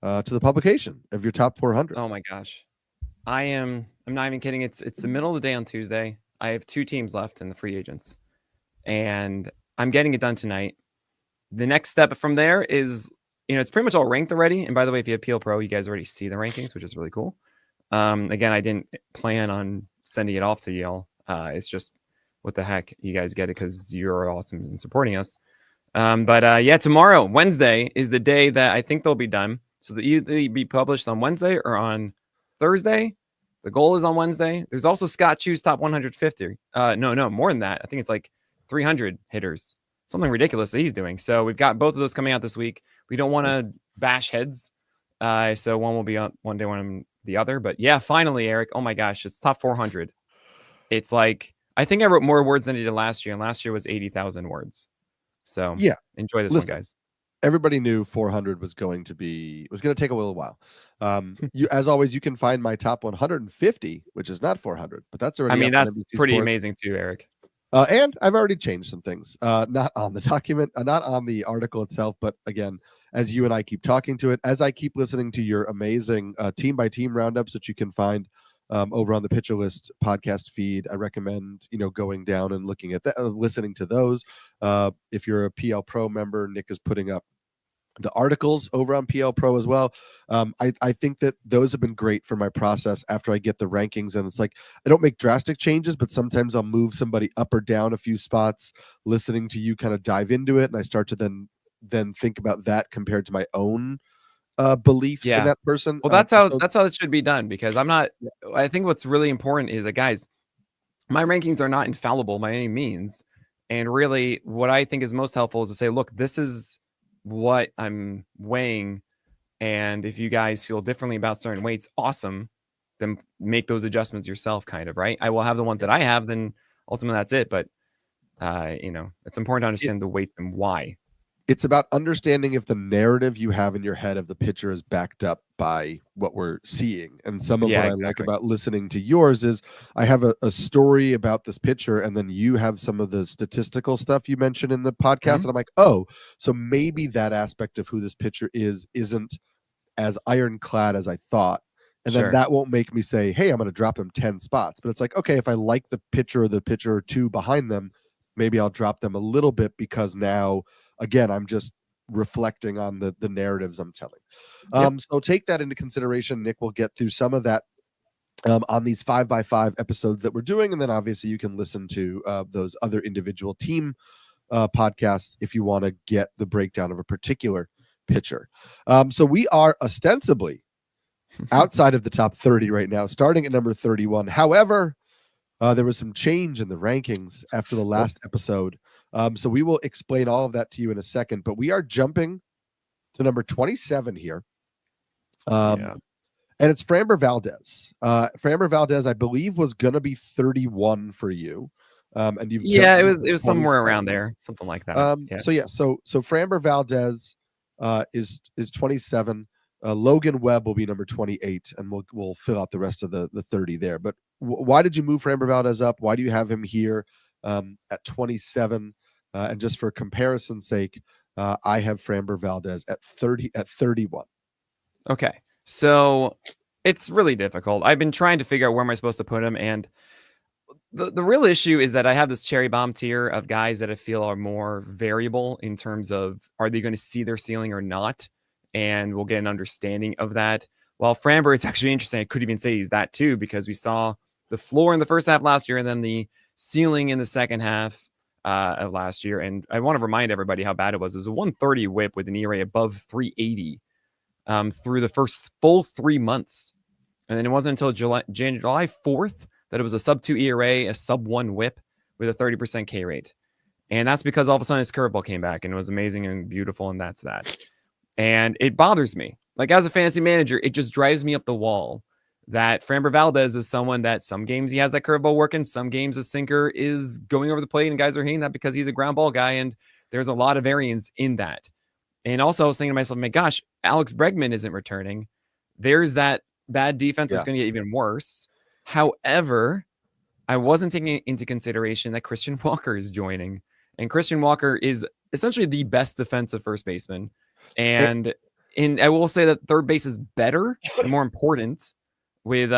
to the publication of your top 400. Oh my gosh. I'm not even kidding. It's the middle of the day on Tuesday. I have 2 teams left in the free agents. And I'm getting it done tonight. The next step from there is, it's pretty much all ranked already. And by the way, if you have PL Pro, you guys already see the rankings, which is really cool. Again, I didn't plan on sending it off to y'all. It's just, what the heck, you guys get it because you're awesome and supporting us. But yeah, tomorrow, Wednesday, is the day that I think they'll be done. So they'll either be published on Wednesday or on Thursday. The goal is on Wednesday. There's also Scott Chu's top 150. No, more than that. I think it's like 300 hitters. Something ridiculous that he's doing. So we've got both of those coming out this week. We don't want to bash heads. So one will be on one day, one on the other. But yeah, finally, Eric. Oh my gosh, it's top 400. It's like, I think I wrote more words than I did last year. And last year was 80,000 words. So yeah, enjoy this one, guys. Everybody knew 400 was going to take a little while. As always, you can find my top 150, which is not 400, but that's already. I mean, that's pretty amazing too, Eric. And I've already changed some things, not on the document, not on the article itself, but again, as you and I keep talking to it, as I keep listening to your amazing team by team roundups that you can find over on the Pitcher List podcast feed. I recommend, going down and looking at that, listening to those. If you're a PL Pro member, Nick is putting up the articles over on PL Pro as well. I think that those have been great for my process after I get the rankings. And it's like, I don't make drastic changes, but sometimes I'll move somebody up or down a few spots, listening to you kind of dive into it. And I start to then think about that compared to my own beliefs in that person. Well, that's how it should be done, because I think what's really important is that, guys, my rankings are not infallible by any means. And really what I think is most helpful is to say, look, this is what I'm weighing. And if you guys feel differently about certain weights, awesome. Then make those adjustments yourself, kind of, right? I will have the ones that I have, then ultimately that's it. But, it's important to understand the weights and why. It's about understanding if the narrative you have in your head of the pitcher is backed up by what we're seeing. And some of what I like about listening to yours is I have a story about this pitcher, and then you have some of the statistical stuff you mentioned in the podcast. And I'm like, oh, so maybe that aspect of who this pitcher isn't as ironclad as I thought. And then that won't make me say, hey, I'm going to drop him 10 spots. But it's like, okay, if I like the pitcher or the pitcher or two behind them, maybe I'll drop them a little bit, because now, again, I'm just reflecting on the narratives I'm telling. So take that into consideration. Nick will get through some of that on these 5x5 episodes that we're doing. And then obviously you can listen to those other individual team podcasts if you want to get the breakdown of a particular pitcher. So we are ostensibly outside of the top 30 right now, starting at number 31. However, there was some change in the rankings after the last episode. So we will explain all of that to you in a second, but we are jumping to number 27 here. And it's Framber Valdez. Framber Valdez, I believe, was going to be 31 for you. And you've it was somewhere around there, something like that. So Framber Valdez is 27. Logan Webb will be number 28, and we'll fill out the rest of the 30 there. But why did you move Framber Valdez up? Why do you have him here at 27? And just for comparison's sake, I have Framber Valdez at 31. Okay, so it's really difficult. I've been trying to figure out where am I supposed to put him, and the real issue is that I have this cherry bomb tier of guys that I feel are more variable in terms of, are they going to see their ceiling or not? And we'll get an understanding of that. While Framber, it's actually interesting. I could even say he's that too, because we saw the floor in the first half last year and then the ceiling in the second half of last year. And I want to remind everybody how bad it was. It was a 130 whip with an ERA above 380 through the first full 3 months. And then it wasn't until July 4th that it was a sub 2 ERA, a sub 1 whip with a 30% K rate. And that's because all of a sudden his curveball came back and it was amazing and beautiful. And that's that. And it bothers me. Like, as a fantasy manager, it just drives me up the wall that Framber Valdez is someone that some games he has that curveball working, some games the sinker is going over the plate, and guys are hating that because he's a ground ball guy, and there's a lot of variance in that. And also I was thinking to myself, my gosh, Alex Bregman isn't returning. There's that bad defense that's going to get even worse. However, I wasn't taking into consideration that Christian Walker is joining. And Christian Walker is essentially the best defensive first baseman. And And I will say that third base is better and more important. With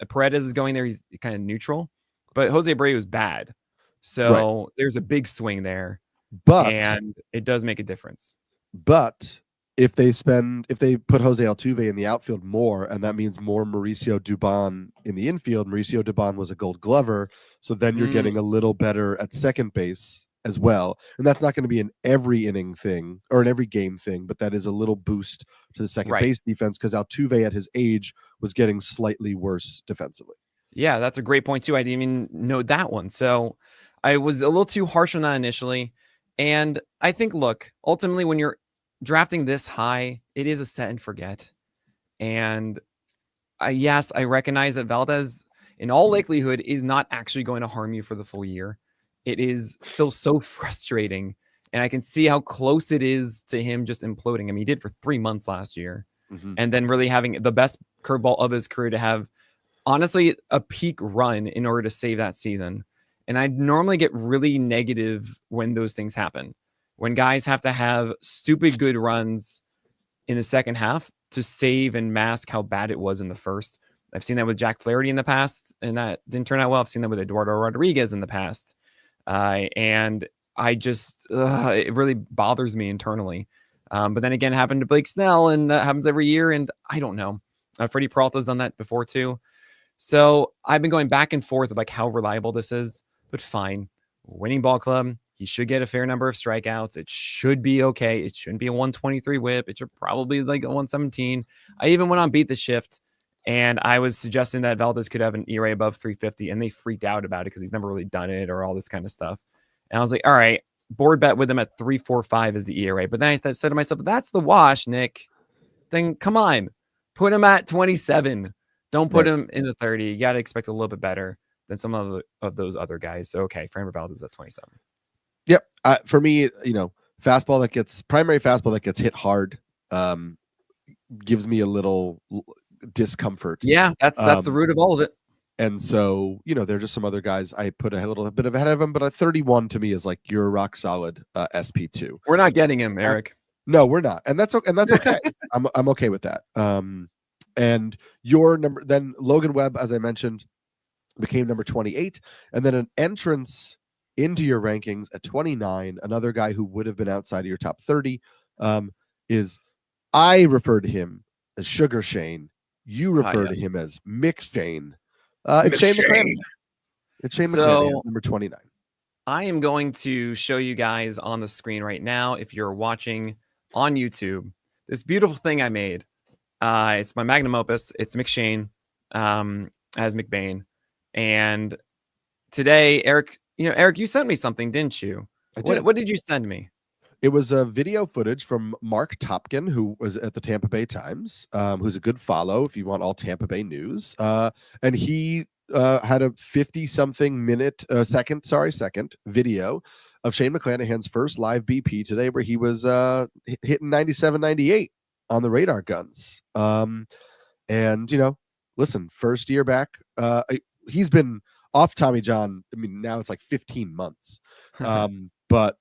Paredes is going there, he's kind of neutral. But Jose Abreu was bad. So there's a big swing there. And it does make a difference. But if they put Jose Altuve in the outfield more, and that means more Mauricio Dubon in the infield. Mauricio Dubon was a Gold Glover, so then you're getting a little better at second base as well. And that's not going to be an every inning thing or an every game thing, but that is a little boost to the second base defense because Altuve at his age was getting slightly worse defensively. Yeah, that's a great point too. I didn't even know that one. So I was a little too harsh on that initially. And I think, look, ultimately when you're drafting this high, it is a set and forget. And yes, I recognize that Valdez, in all likelihood, is not actually going to harm you for the full year. It is still so frustrating. And I can see how close it is to him just imploding. I mean, he did for 3 months last year. And then really having the best curveball of his career to have, honestly, a peak run in order to save that season. And I normally get really negative when those things happen. When guys have to have stupid good runs in the second half to save and mask how bad it was in the first. I've seen that with Jack Flaherty in the past, and that didn't turn out well. I've seen that with Eduardo Rodriguez in the past. And I just, it really bothers me internally. But then again, it happened to Blake Snell, and that happens every year. And I don't know. Freddy Peralta's done that before too. So I've been going back and forth of like how reliable this is, but fine. Winning ball club. He should get a fair number of strikeouts. It should be okay. It shouldn't be a 123 whip. It should probably like a 117. I even went on Beat the Shift, and I was suggesting that Valdez could have an ERA above 350, and they freaked out about it because he's never really done it or all this kind of stuff. And I was like, all right, board bet with him at 3.45 is the ERA. But then I said to myself, that's the wash, Nick. Then come on, put him at 27. Don't put him in the 30. You got to expect a little bit better than some of those other guys. So, okay, Framber Valdez at 27. Yep. For me, primary fastball that gets hit hard gives me a little discomfort. Yeah, that's the root of all of it. And so, there are just some other guys I put a little bit ahead of him, but a 31 to me is like you're a rock solid SP2. We're not getting him, Eric. No, we're not. And that's okay. I'm okay with that. And your number, then Logan Webb, as I mentioned, became number 28, and then an entrance into your rankings at 29, another guy who would have been outside of your top 30, is, I refer to him as Sugar Shane. You refer to him as Mick Shane. It's Shane McClanahan. It's Shane McClanahan, number 29. I am going to show you guys on the screen right now, if you're watching on YouTube, this beautiful thing I made. It's my magnum opus. It's Mick Shane as McBain. And today, Eric, you sent me something, didn't you? I did. What did you send me? It was a video footage from Mark Topkin, who was at the Tampa Bay Times, who's a good follow if you want all Tampa Bay news. And he had a 50-something second video of Shane McClanahan's first live BP today, where he was hitting 97, 98 on the radar guns. And, listen, first year back, he's been off Tommy John. I mean, now it's like 15 months. But,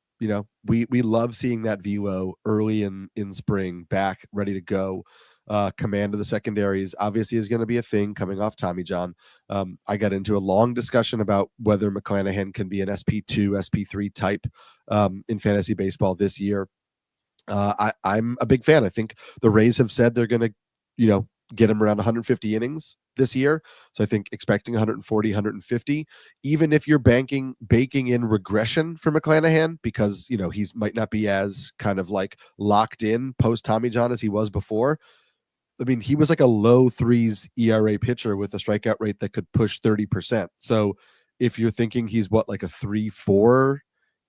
we love seeing that velo early in spring, back, ready to go. Command of the secondaries obviously is going to be a thing coming off Tommy John. I got into a long discussion about whether McClanahan can be an SP2, SP3 type in fantasy baseball this year. I'm a big fan. I think the Rays have said they're going to, get him around 150 innings this year. So I think expecting 140, 150, even if you're baking in regression for McClanahan, because, he's might not be as kind of like locked in post Tommy John as he was before. I mean, he was like a low threes ERA pitcher with a strikeout rate that could push 30%. So if you're thinking he's like a 3.4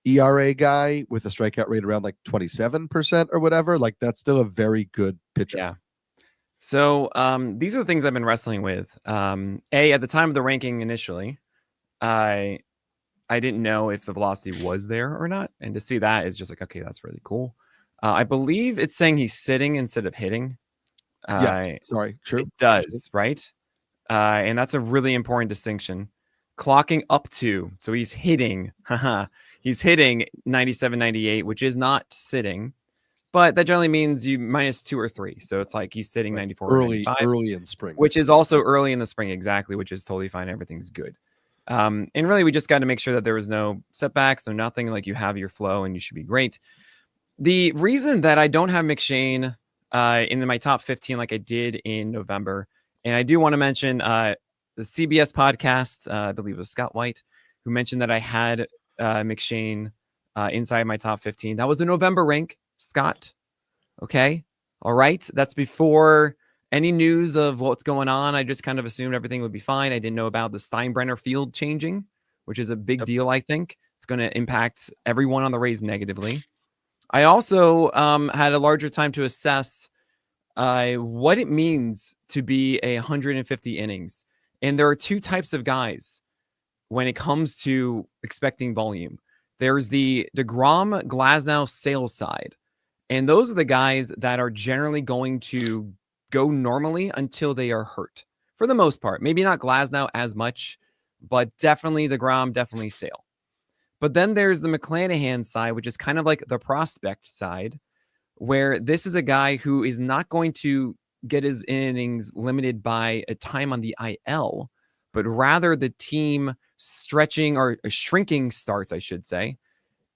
ERA guy with a strikeout rate around like 27% or whatever, like that's still a very good pitcher. Yeah. So these are the things I've been wrestling with. At the time of the ranking initially, I didn't know if the velocity was there or not. And to see that is just like, okay, that's really cool. I believe it's saying he's sitting instead of hitting. Yes, sorry, true. It does, right? And that's a really important distinction. Clocking up to, so he's hitting 97, 98, which is not sitting. but that generally means you -2 or 3. So it's like he's sitting 94 or 95, early in spring, which is also early in the spring, exactly, which is totally fine. Everything's good. And really, we just got to make sure that there was no setbacks, no nothing. Like, you have your flow and you should be great. The reason that I don't have McShane in my top 15 like I did in November, and I do want to mention the CBS podcast, I believe it was Scott White, who mentioned that I had McShane inside my top 15. That was a November rank, Scott. Okay. All right. That's before any news of what's going on. I just kind of assumed everything would be fine. I didn't know about the Steinbrenner field changing, which is a big deal, I think. It's going to impact everyone on the Rays negatively. I also had a larger time to assess what it means to be 150 innings. And there are two types of guys when it comes to expecting volume. There's the DeGrom, Glasnow, Sales side. And those are the guys that are generally going to go normally until they are hurt, for the most part. Maybe not Glasnow as much, but definitely DeGrom, definitely Sale. But then there's the McClanahan side, which is kind of like the prospect side, where this is a guy who is not going to get his innings limited by a time on the IL, but rather the team stretching or shrinking starts, I should say,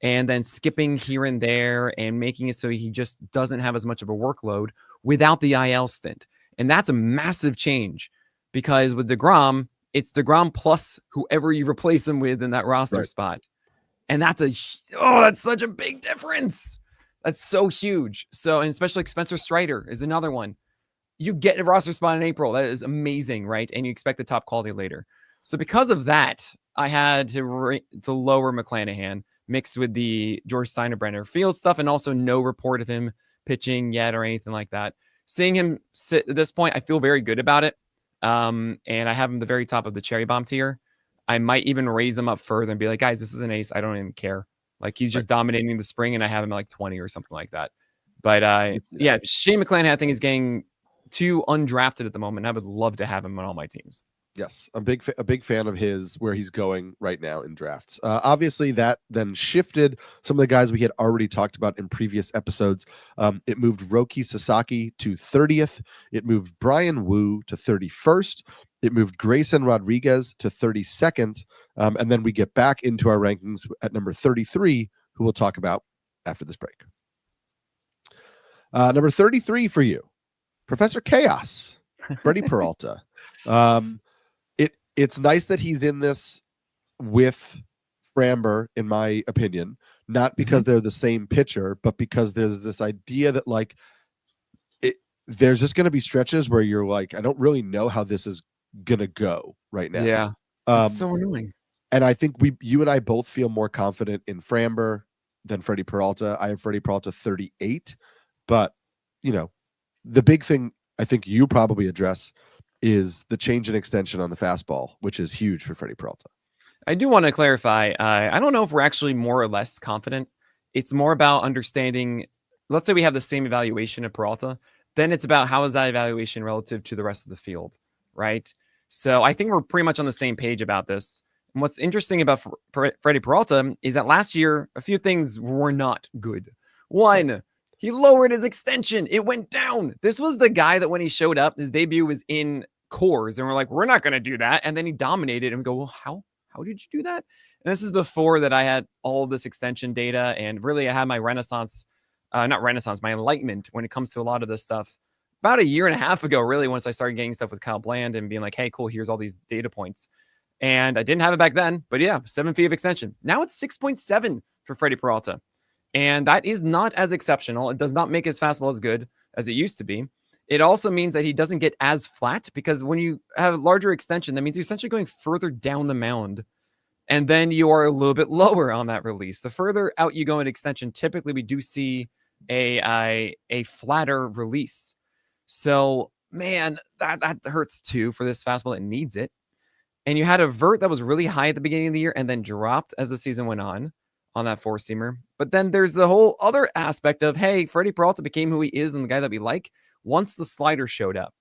and then skipping here and there and making it so he just doesn't have as much of a workload without the IL stint. And that's a massive change, because with DeGrom, it's DeGrom plus whoever you replace him with in that roster spot. And that's that's such a big difference. That's so huge. So, and especially like Spencer Strider is another one. You get a roster spot in April. That is amazing, right? And you expect the top quality later. So because of that, I had to lower McClanahan, mixed with the George Steinbrenner field stuff, and also no report of him pitching yet or anything like that. Seeing him sit at this point, I feel very good about it. And I have him the very top of the cherry bomb tier. I might even raise him up further and be like, guys, this is an ace. I don't even care. Like, he's just dominating the spring, and I have him at like 20 or something like that. But Shane McClanahan, I think, is getting too undrafted at the moment. I would love to have him on all my teams. Yes, a big fan of his, where he's going right now in drafts. Obviously, that then shifted some of the guys we had already talked about in previous episodes. It moved Roki Sasaki to 30th. It moved Brian Wu to 31st. It moved Grayson Rodriguez to 32nd. And then we get back into our rankings at number 33, who we'll talk about after this break. Number 33 for you, Professor Chaos, Freddy Peralta. It's nice that he's in this with Framber, in my opinion, not because they're the same pitcher, but because there's this idea that, like, there's just going to be stretches where you're like, I don't really know how this is going to go right now. Yeah. It's so annoying. And I think you and I both feel more confident in Framber than Freddy Peralta. I have Freddy Peralta 38, but the big thing I think you probably address is the change in extension on the fastball, which is huge for Freddy Peralta. I do want to clarify. I don't know if we're actually more or less confident. It's more about understanding. Let's say we have the same evaluation of Peralta. Then it's about how is that evaluation relative to the rest of the field, right? So I think we're pretty much on the same page about this. And what's interesting about Freddy Peralta is that last year, a few things were not good. One, he lowered his extension. It went down. This was the guy that when he showed up, his debut was in Coors, and we're like, we're not going to do that. And then he dominated, and we go, well, how did you do that? And this is before that I had all this extension data, and really I had my my enlightenment when it comes to a lot of this stuff about a year and a half ago, really, once I started getting stuff with Kyle Bland and being like, hey, cool, here's all these data points. And I didn't have it back then, but yeah, 7 feet of extension. Now it's 6.7 for Freddy Peralta. And that is not as exceptional. It does not make his fastball as good as it used to be. It also means that he doesn't get as flat, because when you have a larger extension, that means you're essentially going further down the mound. And then you are a little bit lower on that release. The further out you go in extension, typically we do see a flatter release. So, man, that hurts too for this fastball. It needs it. And you had a vert that was really high at the beginning of the year and then dropped as the season went on that four-seamer. But then there's the whole other aspect of, hey, Freddy Peralta became who he is and the guy that we like once the slider showed up.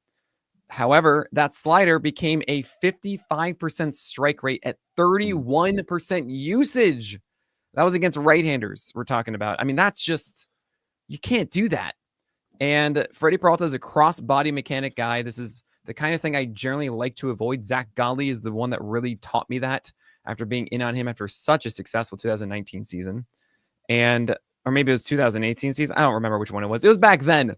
However, that slider became a 55% strike rate at 31% usage. That was against right-handers we're talking about. I mean, that's just You can't do that. And Freddy Peralta is a cross-body mechanic guy. This is the kind of thing I generally like to avoid. Zack Gallen is the one that really taught me that after being in on him after such a successful 2019 season. Or maybe it was 2018 season. I don't remember which one it was. It was back then.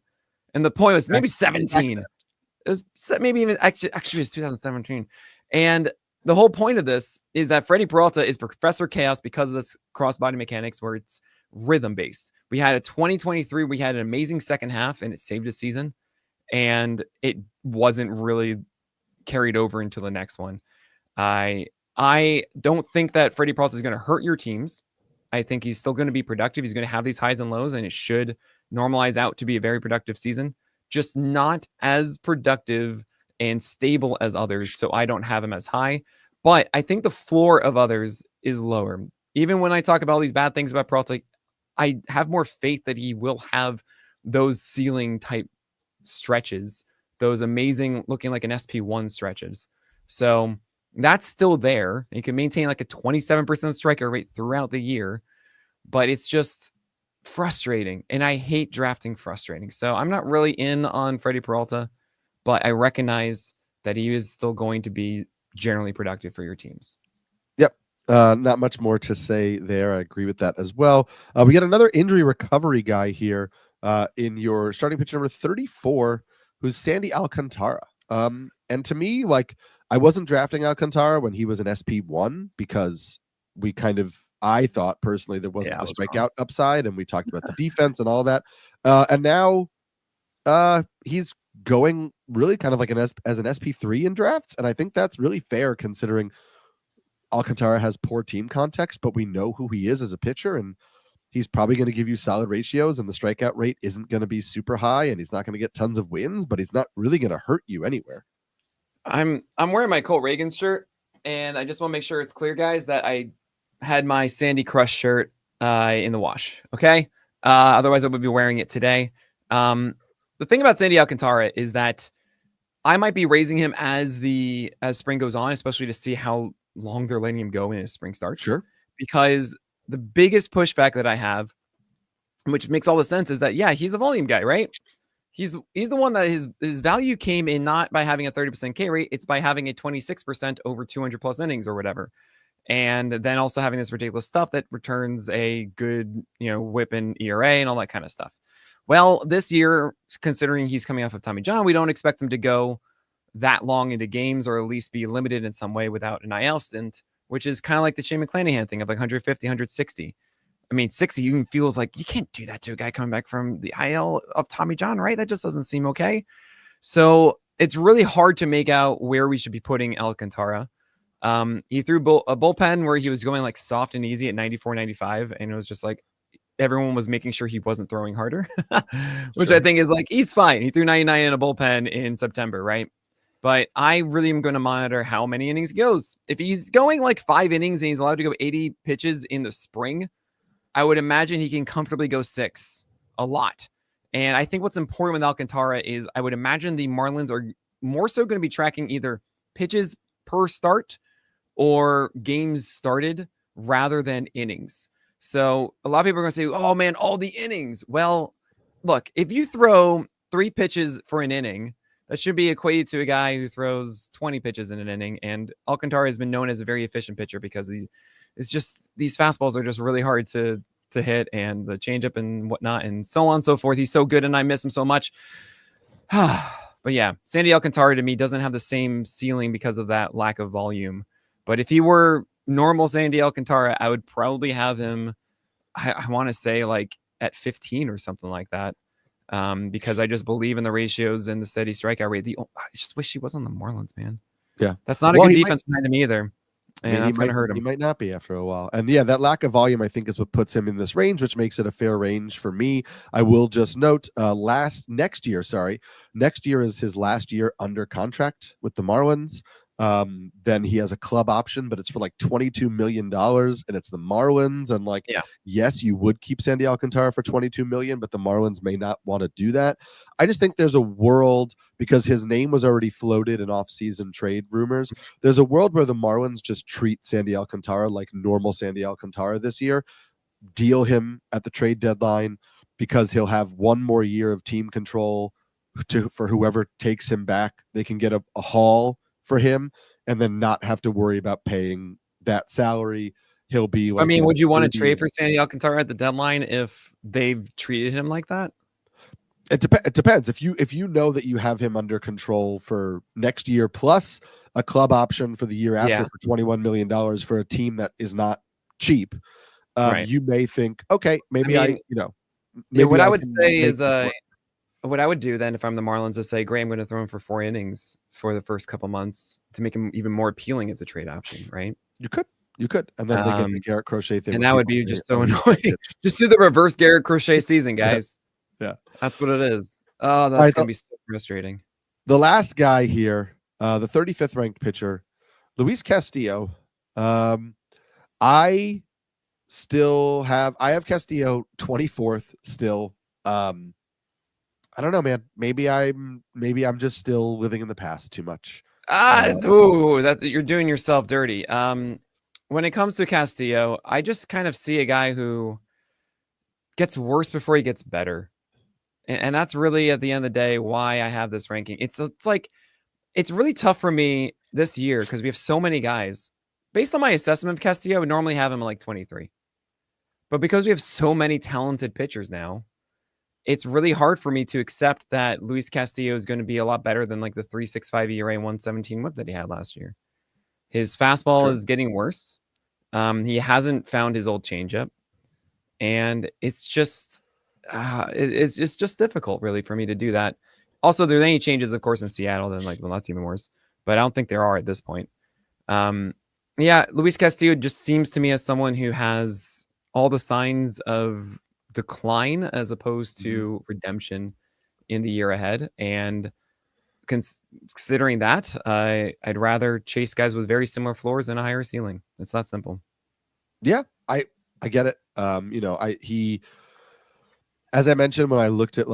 And the point was maybe 17. It was maybe even actually it was 2017. And the whole point of this is that Freddy Peralta is Professor Chaos because of this cross-body mechanics where it's rhythm-based. We had a 2023, we had an amazing second half, and it saved a season. And it wasn't really carried over into the next one. I don't think that Freddy Peralta is going to hurt your teams. I think he's still going to be productive. He's going to have these highs and lows, and it should normalize out to be a very productive season. Just not as productive and stable as others, so I don't have him as high. But I think the floor of others is lower. Even when I talk about all these bad things about Peralta, I have more faith that he will have those ceiling type stretches, those amazing looking like an SP1 stretches. So that's still there. You can maintain like a 27% striker rate throughout the year, but it's just frustrating. And I hate drafting frustrating. So I'm not really in on Freddy Peralta, but I recognize that he is still going to be generally productive for your teams. Yep. Not much more to say there. I agree with that as well. We got another injury recovery guy here in your starting pitcher number 34, who's Sandy Alcantara. And to me, like, I wasn't drafting Alcantara when he was an SP1 because I thought personally there wasn't a strikeout upside, and we talked about the defense and all that. And now he's going really kind of like as an SP3 in drafts, and I think that's really fair considering Alcantara has poor team context, but we know who he is as a pitcher, and he's probably going to give you solid ratios, and the strikeout rate isn't going to be super high, and he's not going to get tons of wins, but he's not really going to hurt you anywhere. I'm wearing my Cole Reagan shirt, and I just want to make sure it's clear, guys, that I had my Sandy Crush shirt in the wash. Okay. Otherwise I would be wearing it today. The thing about Sandy Alcantara is that I might be raising him as spring goes on, especially to see how long they're letting him go in his spring starts. Sure. Because the biggest pushback that I have, which makes all the sense, is that, yeah, he's a volume guy, right? He's the one that his value came in not by having a 30% K rate. It's by having a 26% over 200 plus innings or whatever. And then also having this ridiculous stuff that returns a good, whip and ERA and all that kind of stuff. Well, this year, considering he's coming off of Tommy John, we don't expect him to go that long into games, or at least be limited in some way without an IL stint, which is kind of like the Shane McClanahan thing of like 150, 160. I mean, 60 even feels like you can't do that to a guy coming back from the IL of Tommy John, right? That just doesn't seem okay. So it's really hard to make out where we should be putting Alcantara. He threw a bullpen where he was going like soft and easy at 94, 95. And it was just like, everyone was making sure he wasn't throwing harder, which sure. I think is like, he's fine. He threw 99 in a bullpen in September, right? But I really am going to monitor how many innings he goes. If he's going like 5 innings and he's allowed to go 80 pitches in the spring, I would imagine he can comfortably go 6 a lot. And I think what's important with Alcantara is I would imagine the Marlins are more so going to be tracking either pitches per start or games started rather than innings. So a lot of people are going to say, oh man, all the innings. Well, look, if you throw 3 pitches for an inning, that should be equated to a guy who throws 20 pitches in an inning. And Alcantara has been known as a very efficient pitcher because it's just these fastballs are just really hard to hit, and the changeup and whatnot and so on and so forth. He's so good and I miss him so much. But yeah, Sandy Alcantara to me doesn't have the same ceiling because of that lack of volume. But if he were normal Sandy Alcantara, I would probably have him, I want to say like at 15 or something like that. Because I just believe in the ratios and the steady strikeout rate. I just wish he was on the Marlins, man. Yeah. That's not a good defense behind him either. And that's going to hurt him. He might not be after a while. And yeah, that lack of volume, I think, is what puts him in this range, which makes it a fair range for me. I will just note next year is his last year under contract with the Marlins. Then he has a club option, but it's for like $22 million, and it's the Marlins. And like, yes, you would keep Sandy Alcantara for $22 million, but the Marlins may not want to do that. I just think there's a world, because his name was already floated in off-season trade rumors. There's a world where the Marlins just treat Sandy Alcantara like normal Sandy Alcantara this year, deal him at the trade deadline, because he'll have one more year of team control for whoever takes him back. They can get a haul for him and then not have to worry about paying that salary. He'll be like, I mean, would you want to trade for Sandy Alcantara at the deadline if they've treated him like that? It depends. If you know that you have him under control for next year plus a club option for the year after for $21 million for a team that is not cheap, you may think, okay, maybe what I would say is what I would do then if I'm the Marlins is say, great, I'm going to throw him for 4 innings for the first couple months to make him even more appealing as a trade option, right? You could, and then they get the Garrett Crochet thing, and that would be just so annoying. Just do the reverse Garrett Crochet season, guys. Yeah, that's what it is. Oh, that's gonna be so frustrating. The last guy here, the 35th ranked pitcher, Luis Castillo. I have Castillo 24th still. I don't know, man. Maybe I'm just still living in the past too much. You're doing yourself dirty. When it comes to Castillo, I just kind of see a guy who gets worse before he gets better. And that's really, at the end of the day, why I have this ranking. It's really tough for me this year because we have so many guys. Based on my assessment of Castillo, I would normally have him at like 23. But because we have so many talented pitchers now, it's really hard for me to accept that Luis Castillo is going to be a lot better than like the 3.65 ERA 117 whip that he had last year. His fastball is getting worse. He hasn't found his old changeup, and it's just difficult, really, for me to do that. Also, there's any changes, of course, in Seattle, then that's even worse. But I don't think there are at this point. Luis Castillo just seems to me as someone who has all the signs of decline as opposed to redemption in the year ahead, and considering that, I'd rather chase guys with very similar floors and a higher ceiling. It's that simple. Yeah, I get it. As I mentioned, when I looked at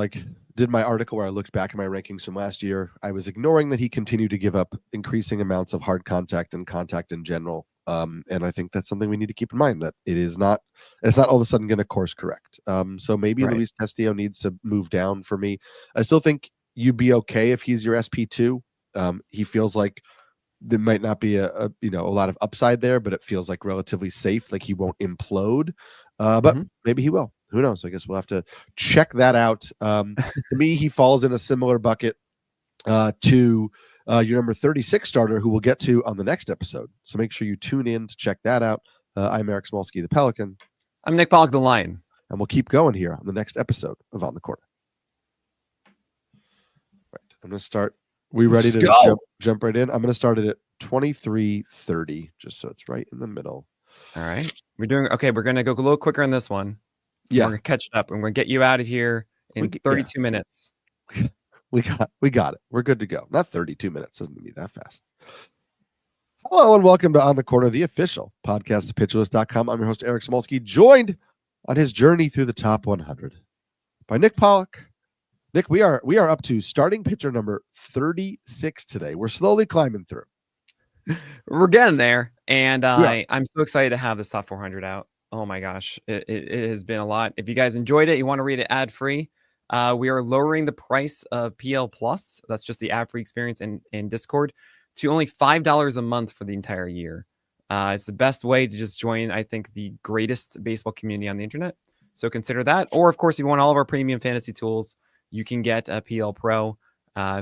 did my article where I looked back at my rankings from last year, I was ignoring that he continued to give up increasing amounts of hard contact and contact in general. And I think that's something we need to keep in mind, that it's not all of a sudden going to course correct. So maybe Luis Castillo needs to move down for me. I still think you'd be okay if he's your SP2. He feels like there might not be a lot of upside there, but it feels like relatively safe. Like he won't implode, but maybe he will. Who knows? I guess we'll have to check that out. To me, he falls in a similar bucket to your number 36 starter, who we'll get to on the next episode. So make sure you tune in to check that out. I'm Eric Smolsky, the Pelican. I'm Nick Pollock, the Lion. And we'll keep going here on the next episode of On the Corner. Right. I'm going to start. We ready to jump right in? I'm going to start it at 23:30, just so it's right in the middle. All right. We're going to go a little quicker on this one. Yeah. We're going to catch it up, and we're going to get you out of here in 32 minutes. We got it. We're good to go. Not 32 minutes. Doesn't be that fast. Hello and welcome to On the Corner, the official podcast of PitcherList.com. I'm your host, Eric Smolsky, joined on his journey through the top 100 by Nick Pollock. Nick, we are up to starting pitcher number 36 today. We're slowly climbing through. We're getting there, and I'm so excited to have this top 400 out. Oh my gosh, it has been a lot. If you guys enjoyed it, you want to read it ad-free, we are lowering the price of PL Plus. That's just the ad-free experience in Discord to only $5 a month for the entire year. It's the best way to just join, I think, the greatest baseball community on the internet. So consider that. Or, of course, if you want all of our premium fantasy tools, you can get a PL Pro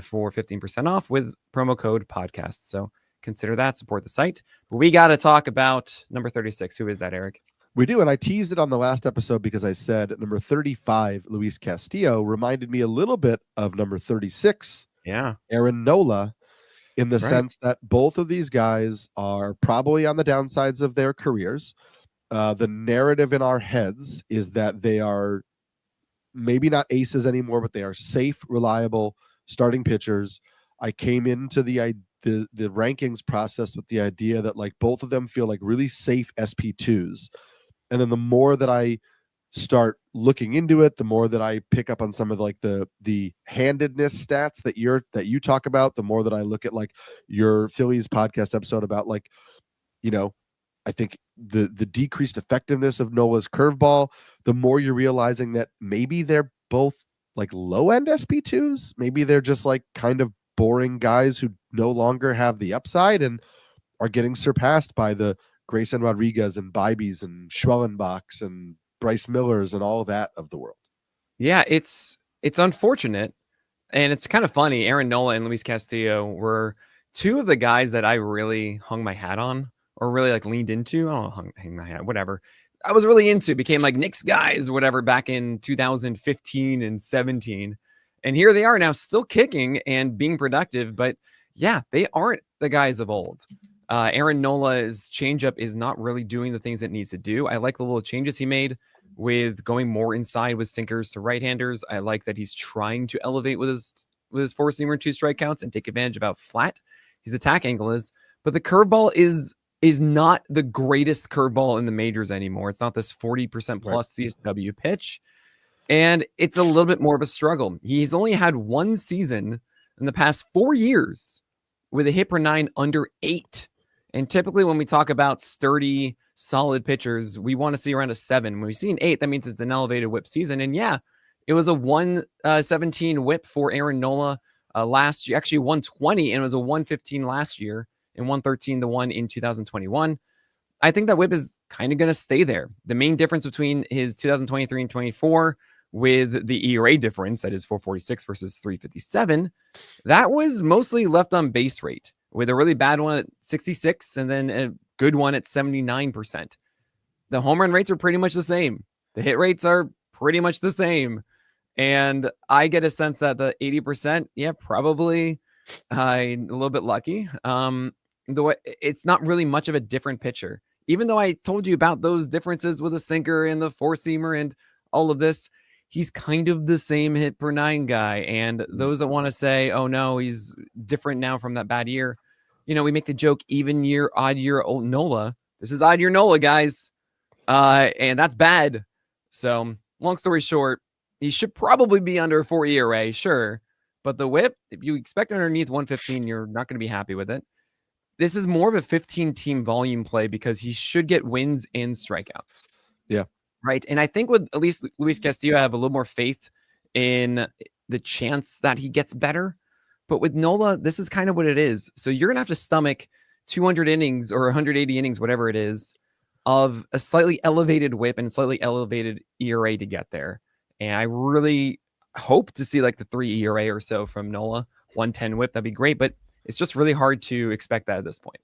for 15% off with promo code podcast. So consider that, support the site. But we got to talk about number 36. Who is that, Eric? We do, and I teased it on the last episode because I said number 35, Luis Castillo, reminded me a little bit of number 36, Aaron Nola, in the sense that both of these guys are probably on the downsides of their careers. The narrative in our heads is that they are maybe not aces anymore, but they are safe, reliable starting pitchers. I came into the rankings process with the idea that both of them feel like really safe SP2s. And then the more that I start looking into it, the more that I pick up on some of the handedness stats that you talk about, the more that I look at your Phillies podcast episode about I think the decreased effectiveness of Nola's curveball, the more you're realizing that maybe they're both like low end SP2s. Maybe they're just like kind of boring guys who no longer have the upside and are getting surpassed by the Grayson Rodriguez and Bibes and Schwellenbachs and Bryce Millers and all that of the world. Yeah, it's unfortunate. And it's kind of funny. Aaron Nola and Luis Castillo were two of the guys that I really hung my hat on, or really like leaned into. I don't know, hang my hat, whatever. I was really into, became like Knicks guys or whatever back in 2015 and 17. And here they are now still kicking and being productive. But yeah, they aren't the guys of old. Aaron Nola's changeup is not really doing the things it needs to do. I like the little changes he made with going more inside with sinkers to right-handers. I like that he's trying to elevate with his four-seamer 2 strikeouts and take advantage of how flat his attack angle is. But the curveball is not the greatest curveball in the majors anymore. It's not this 40% plus CSW pitch. And it's a little bit more of a struggle. He's only had one season in the past 4 years with a hit per 9 under 8. And typically when we talk about sturdy, solid pitchers, we want to see around a 7. When we see an 8, that means it's an elevated whip season. And yeah, it was a 117 whip for Aaron Nola last year, actually 120, and it was a 115 last year and 113 the one in 2021. I think that whip is kind of going to stay there. The main difference between his 2023 and 24 with the ERA difference, that is 446 versus 357, that was mostly left on base rate, with a really bad one at 66 and then a good one at 79%. The home run rates are pretty much the same. The hit rates are pretty much the same. And I get a sense that the 80%, yeah, probably a little bit lucky. It's not really much of a different pitcher. Even though I told you about those differences with a sinker and the four-seamer and all of this, he's kind of the same hit per 9 guy. And those that want to say, oh no, he's different now from that bad year, we make the joke, even year, odd year, old Nola. This is odd year Nola, guys. And that's bad. So long story short, he should probably be under a 4 ERA, sure. But the whip, if you expect underneath 115, you're not going to be happy with it. This is more of a 15-team volume play because he should get wins and strikeouts. Yeah. Right. And I think with at least Luis Castillo, I have a little more faith in the chance that he gets better. But with Nola, this is kind of what it is. So you're going to have to stomach 200 innings or 180 innings, whatever it is, of a slightly elevated whip and slightly elevated ERA to get there. And I really hope to see like the 3 ERA or so from Nola, 110 whip. That'd be great. But it's just really hard to expect that at this point.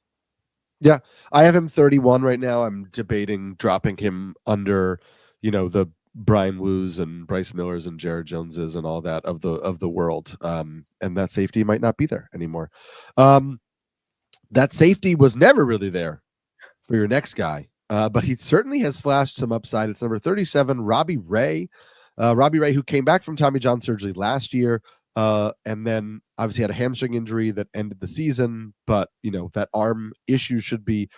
Yeah, I have him 31 right now. I'm debating dropping him under, the Brian Woos and Bryce Millers and Jared Joneses and all that of the world. And that safety might not be there anymore. That safety was never really there for your next guy, but he certainly has flashed some upside. It's number 37, Robbie Ray. Robbie Ray, who came back from Tommy John surgery last year, and then obviously had a hamstring injury that ended the season, but that arm issue should be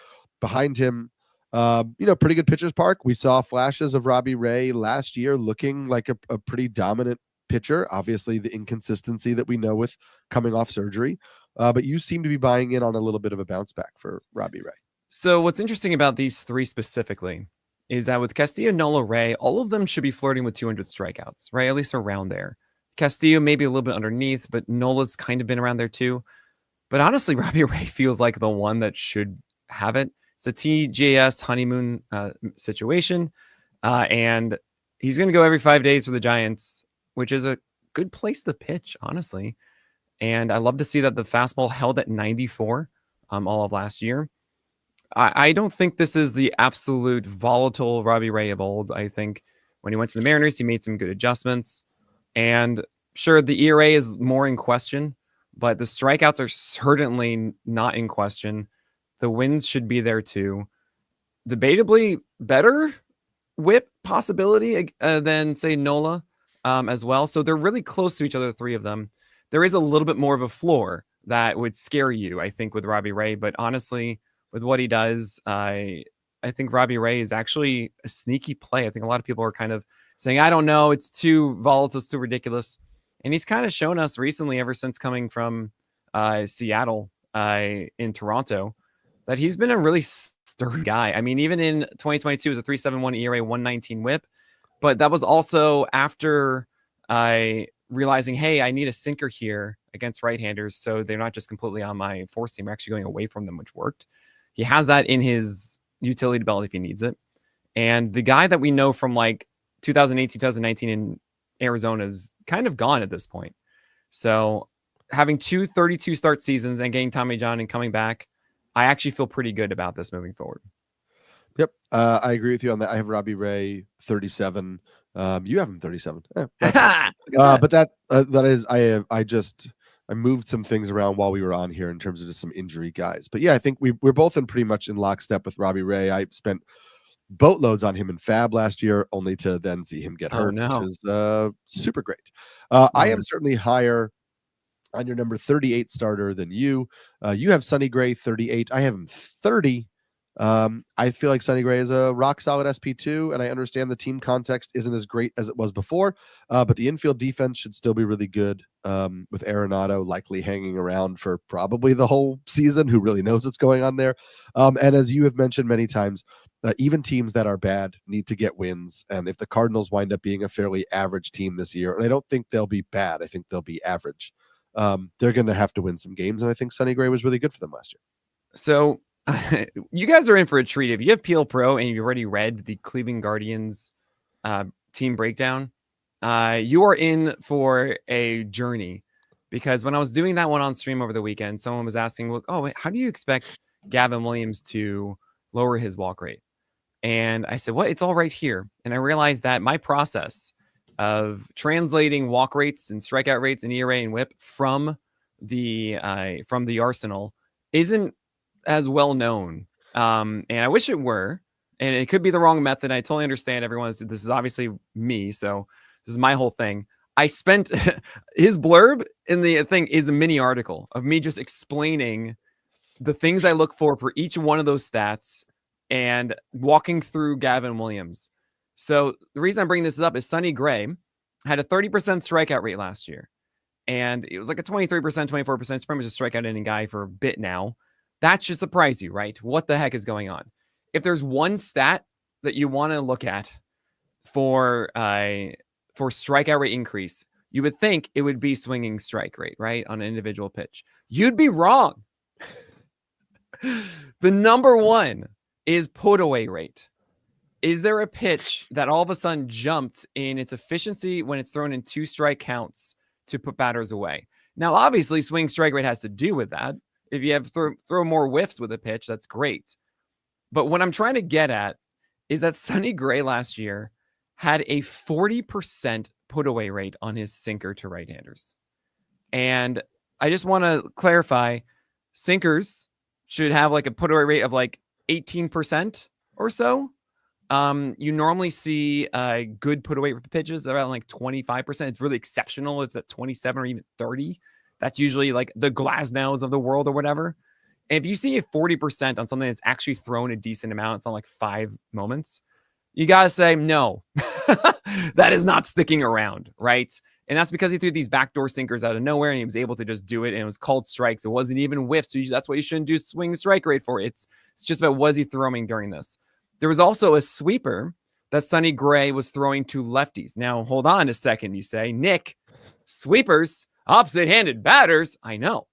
behind him. Pretty good pitcher's park. We saw flashes of Robbie Ray last year looking like a pretty dominant pitcher. Obviously the inconsistency that we know with coming off surgery, but you seem to be buying in on a little bit of a bounce back for Robbie Ray. So what's interesting about these three specifically is that with Castillo, Nola, Ray, all of them should be flirting with 200 strikeouts, right? At least around there. Castillo maybe a little bit underneath, but Nola's kind of been around there too. But honestly, Robbie Ray feels like the one that should have it. It's a TJS honeymoon situation. And he's going to go every 5 days for the Giants, which is a good place to pitch, honestly. And I love to see that the fastball held at 94 all of last year. I don't think this is the absolute volatile Robbie Ray of old. I think when he went to the Mariners, he made some good adjustments. And sure, the ERA is more in question, but the strikeouts are certainly not in question. The wins should be there too. Debatably better whip possibility than, say, Nola as well. So they're really close to each other, three of them. There is a little bit more of a floor that would scare you, I think, with Robbie Ray. But honestly, with what he does, I think Robbie Ray is actually a sneaky play. I think a lot of people are kind of saying, I don't know, it's too volatile, it's too ridiculous. And he's kind of shown us recently, ever since coming from Seattle in Toronto, that he's been a really sturdy guy. I mean, even in 2022, it was a 3.71 ERA, 119 WHIP, but that was also after I realizing, hey, I need a sinker here against right-handers, so they're not just completely on my four seam. We're actually going away from them, which worked. He has that in his utility belt if he needs it. And the guy that we know from like 2008, 2019 in Arizona is kind of gone at this point. So having 2 start seasons and getting Tommy John and coming back, I actually feel pretty good about this moving forward. Yep. I agree with you on that. I have Robbie Ray 37. You have him 37. But that is, I moved some things around while we were on here in terms of just some injury guys. But yeah, I think we're both in pretty much in lockstep with Robbie Ray. I spent boatloads on him in Fab last year, only to then see him get hurt, which is super great. I am certainly higher on your number 38 starter than you. You have Sonny Gray 38. I have him 30. I feel like Sonny Gray is a rock solid SP2, and I understand the team context isn't as great as it was before, but the infield defense should still be really good, with Reynaldo likely hanging around for probably the whole season. Who really knows what's going on there? And as you have mentioned many times, even teams that are bad need to get wins, and if the Cardinals wind up being a fairly average team this year, and I don't think they'll be bad, I think they'll be average, they're going to have to win some games, and I think Sonny Gray was really good for them last year. So you guys are in for a treat. If you have PL Pro and you've already read the Cleveland Guardians team breakdown, you are in for a journey, because when I was doing that one on stream over the weekend, someone was asking, "Look, how do you expect Gavin Williams to lower his walk rate?" And I said, "Well, it's all right here." And I realized that my process of translating walk rates and strikeout rates and ERA and WHIP from the arsenal isn't as well known. And I wish it were, and it could be the wrong method. I totally understand everyone. This is obviously me. So this is my whole thing. I spent his blurb in the thing is a mini article of me just explaining the things I look for each one of those stats and walking through Gavin Williams. So the reason I'm bringing this up is Sonny Gray had a 30% strikeout rate last year, and it was like a 23%, 24%. It's pretty much a strikeout inning guy for a bit now. That should surprise you, right? What the heck is going on? If there's one stat that you want to look at for strikeout rate increase, you would think it would be swinging strike rate, right? On an individual pitch. You'd be wrong. The number one is put away rate. Is there a pitch that all of a sudden jumped in its efficiency when it's thrown in 2 strike counts to put batters away? Now, obviously, swing strike rate has to do with that. If you have throw more whiffs with a pitch, that's great. But what I'm trying to get at is that Sonny Gray last year had a 40% put away rate on his sinker to right-handers. And I just want to clarify, sinkers should have like a put away rate of like 18% or so. You normally see good put away pitches around like 25%. It's really exceptional. It's at 27 or even 30. That's usually like the Glasnows of the world or whatever. And if you see a 40% on something that's actually thrown a decent amount, it's on like 5 moments, you got to say, no, that is not sticking around, right? And that's because he threw these backdoor sinkers out of nowhere and he was able to just do it. And it was called strikes. It wasn't even whiffs. So that's why you shouldn't do swing strike rate for it. It's just about was he throwing during this. There was also a sweeper that Sonny Gray was throwing to lefties. Now, hold on a second, you say, Nick, sweepers, opposite-handed batters. I know.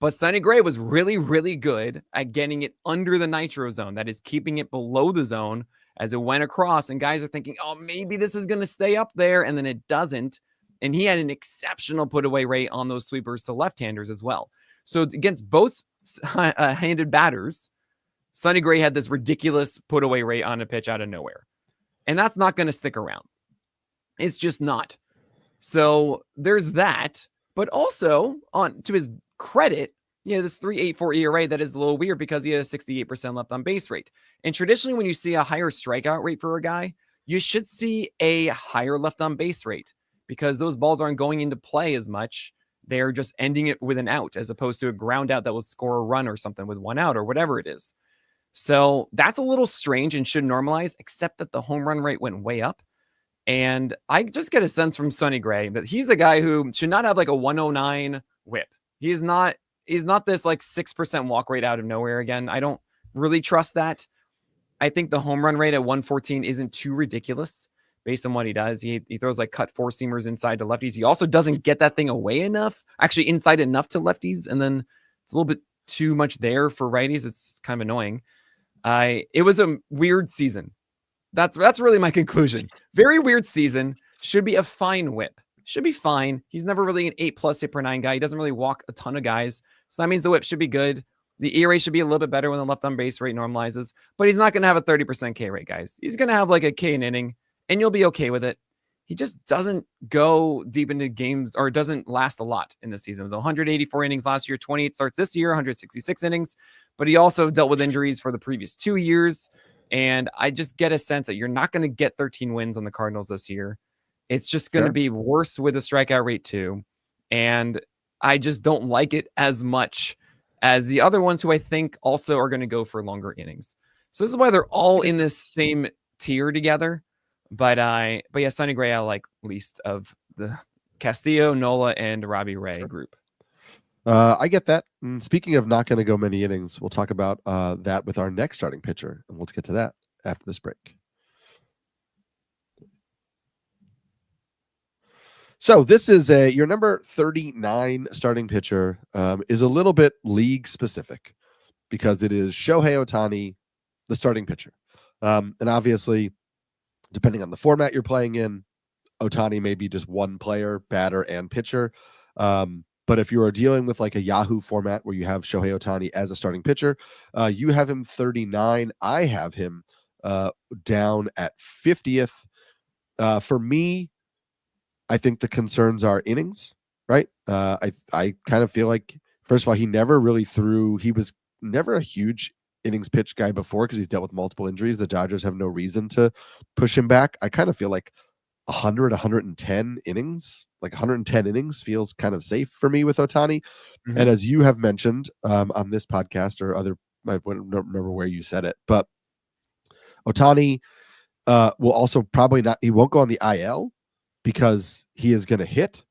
But Sonny Gray was really, really good at getting it under the nitro zone. That is keeping it below the zone as it went across. And guys are thinking, oh, maybe this is going to stay up there. And then it doesn't. And he had an exceptional put away rate on those sweepers to left-handers as well. So against both handed batters, Sonny Gray had this ridiculous put away rate on a pitch out of nowhere. And that's not going to stick around. It's just not. So there's that. But also, on to his credit, this 3.84 ERA, that is a little weird because he had a 68% left on base rate. And traditionally, when you see a higher strikeout rate for a guy, you should see a higher left on base rate because those balls aren't going into play as much. They're just ending it with an out as opposed to a ground out that will score a run or something with 1 out or whatever it is. So that's a little strange and should normalize, except that the home run rate went way up. And I just get a sense from Sonny Gray that he's a guy who should not have like a 109 whip. He is not he's not this like 6% walk rate out of nowhere again. I don't really trust that. I think the home run rate at 114 isn't too ridiculous based on what he does. He throws like cut four seamers inside to lefties. He also doesn't get that thing away enough, actually inside enough to lefties. And then it's a little bit too much there for righties. It's kind of annoying. It was a weird season. That's really my conclusion. Very weird season. Should be a fine whip. Should be fine. He's never really an 8+ hit per 9 guy. He doesn't really walk a ton of guys. So that means the whip should be good. The ERA should be a little bit better when the left on base rate normalizes, but he's not going to have a 30% K rate, guys. He's going to have like a K an inning, and you'll be okay with it. He just doesn't go deep into games, or doesn't last a lot in the season. It was 184 innings last year, 28 starts this year, 166 innings, but he also dealt with injuries for the previous 2 years. And I just get a sense that you're not going to get 13 wins on the Cardinals this year. It's just going to be worse with a strikeout rate too. And I just don't like it as much as the other ones who I think also are going to go for longer innings. So this is why they're all in this same tier together. But yeah, Sonny Gray I like least of the Castillo, Nola, and Robbie Ray group. I get that. And speaking of not going to go many innings, we'll talk about that with our next starting pitcher, and we'll get to that after this break. So this is your number 39 starting pitcher is a little bit league specific because it is Shohei Otani, the starting pitcher. And obviously, depending on the format you're playing in, Otani may be just one player, batter and pitcher. But if you are dealing with like a Yahoo format where you have Shohei Otani as a starting pitcher, you have him 39. I have him down at 50th. For me, I think the concerns are innings, right? I kind of feel like, first of all, he never really threw. He was never a huge innings pitch guy before because he's dealt with multiple injuries. The Dodgers have no reason to push him back. I kind of feel like 100, 110 innings, like 110 innings feels kind of safe for me with Otani. Mm-hmm. And as you have mentioned on this podcast or other, I don't remember where you said it, but Otani will also probably not, he won't go on the IL because he is going to hit.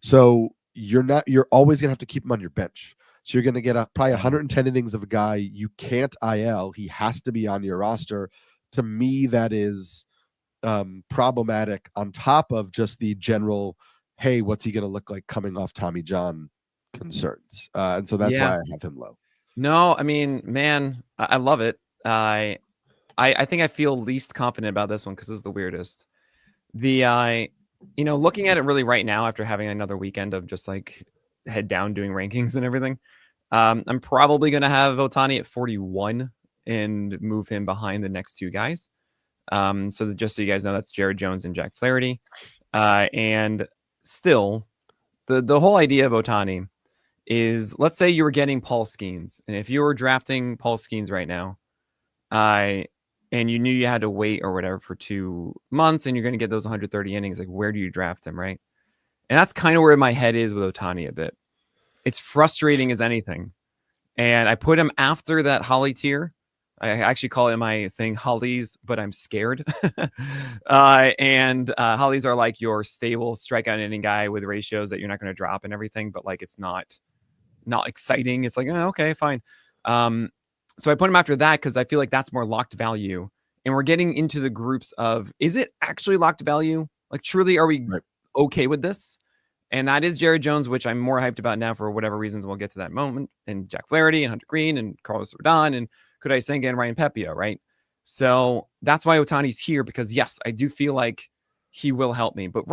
So you're always going to have to keep him on your bench. So you're going to get probably 110 innings of a guy you can't IL. He has to be on your roster. To me, that is problematic on top of just the general, hey, what's he going to look like coming off Tommy John concerns. And so that's why I have him low. No, I mean, man, I love it. I think I feel least confident about this one because this is the weirdest. Looking at it really right now after having another weekend of just like head down doing rankings and everything, I'm probably going to have Otani at 41 and move him behind the next two guys. So just so you guys know, that's Jared Jones and Jack Flaherty. And still, the whole idea of Otani is, let's say you were getting Paul Skeens, and if you were drafting Paul Skeens right now, and you knew you had to wait or whatever for 2 months, and you're going to get those 130 innings, like where do you draft him, right? And that's kind of where my head is with Otani a bit. It's frustrating as anything. And I put him after that Holly tier. I actually call it my thing Hollies, but I'm scared. And Hollies are like your stable strikeout inning guy with ratios that you're not going to drop and everything, but like it's not exciting. It's like, oh, okay, fine. So I put him after that because I feel like that's more locked value. And we're getting into the groups of, is it actually locked value? Like truly, are we okay with this? And that is Jared Jones, which I'm more hyped about now for whatever reasons. We'll get to that moment. And Jack Flaherty and Hunter Green and Carlos Rodon and Kodai Senga and Ryan Pepiot, right? So that's why Otani's here, because yes, I do feel like he will help me. But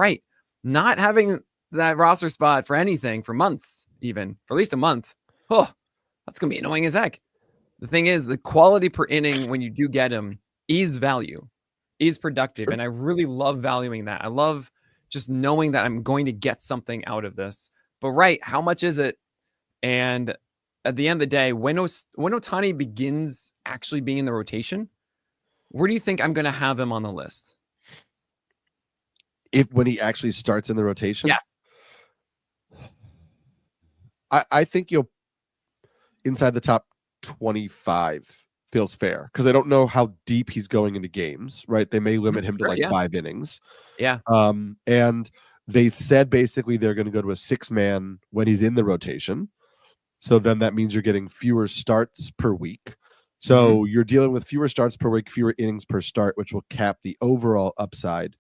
not having that roster spot for anything for months, even for at least a month, that's going to be annoying as heck. The thing is, the quality per inning when you do get him is value, is productive. Sure. And I really love valuing that. I love just knowing that I'm going to get something out of this. But how much is it? And at the end of the day, when Otani begins actually being in the rotation, where do you think I'm going to have him on the list? When he actually starts in the rotation? Yes. I think you'll inside the top 25 feels fair, because I don't know how deep he's going into games, right? They may limit him to 5 innings. Yeah. And they've said basically they're going to go to a 6-man when he's in the rotation. So then that means you're getting fewer starts per week. So you're dealing with fewer starts per week, fewer innings per start, which will cap the overall upside.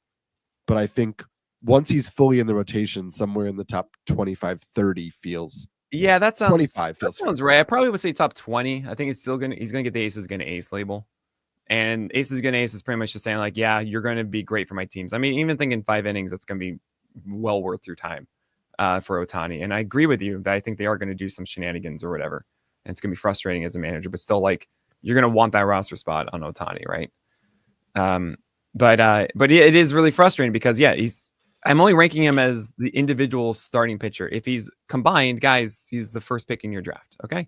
But I think once he's fully in the rotation, somewhere in the top 25, 30 feels. Yeah, that sounds feels right. I probably would say top 20. I think he's gonna get the Aces gonna ace label. And Aces gonna ace is pretty much just saying like, yeah, you're gonna be great for my teams. I mean, even thinking 5 innings, that's gonna be well worth your time for Otani. And I agree with you that I think they are gonna do some shenanigans or whatever. And it's gonna be frustrating as a manager, but still like you're gonna want that roster spot on Otani, right? But yeah, it is really frustrating because I'm only ranking him as the individual starting pitcher. If he's combined, guys, he's the first pick in your draft. Okay.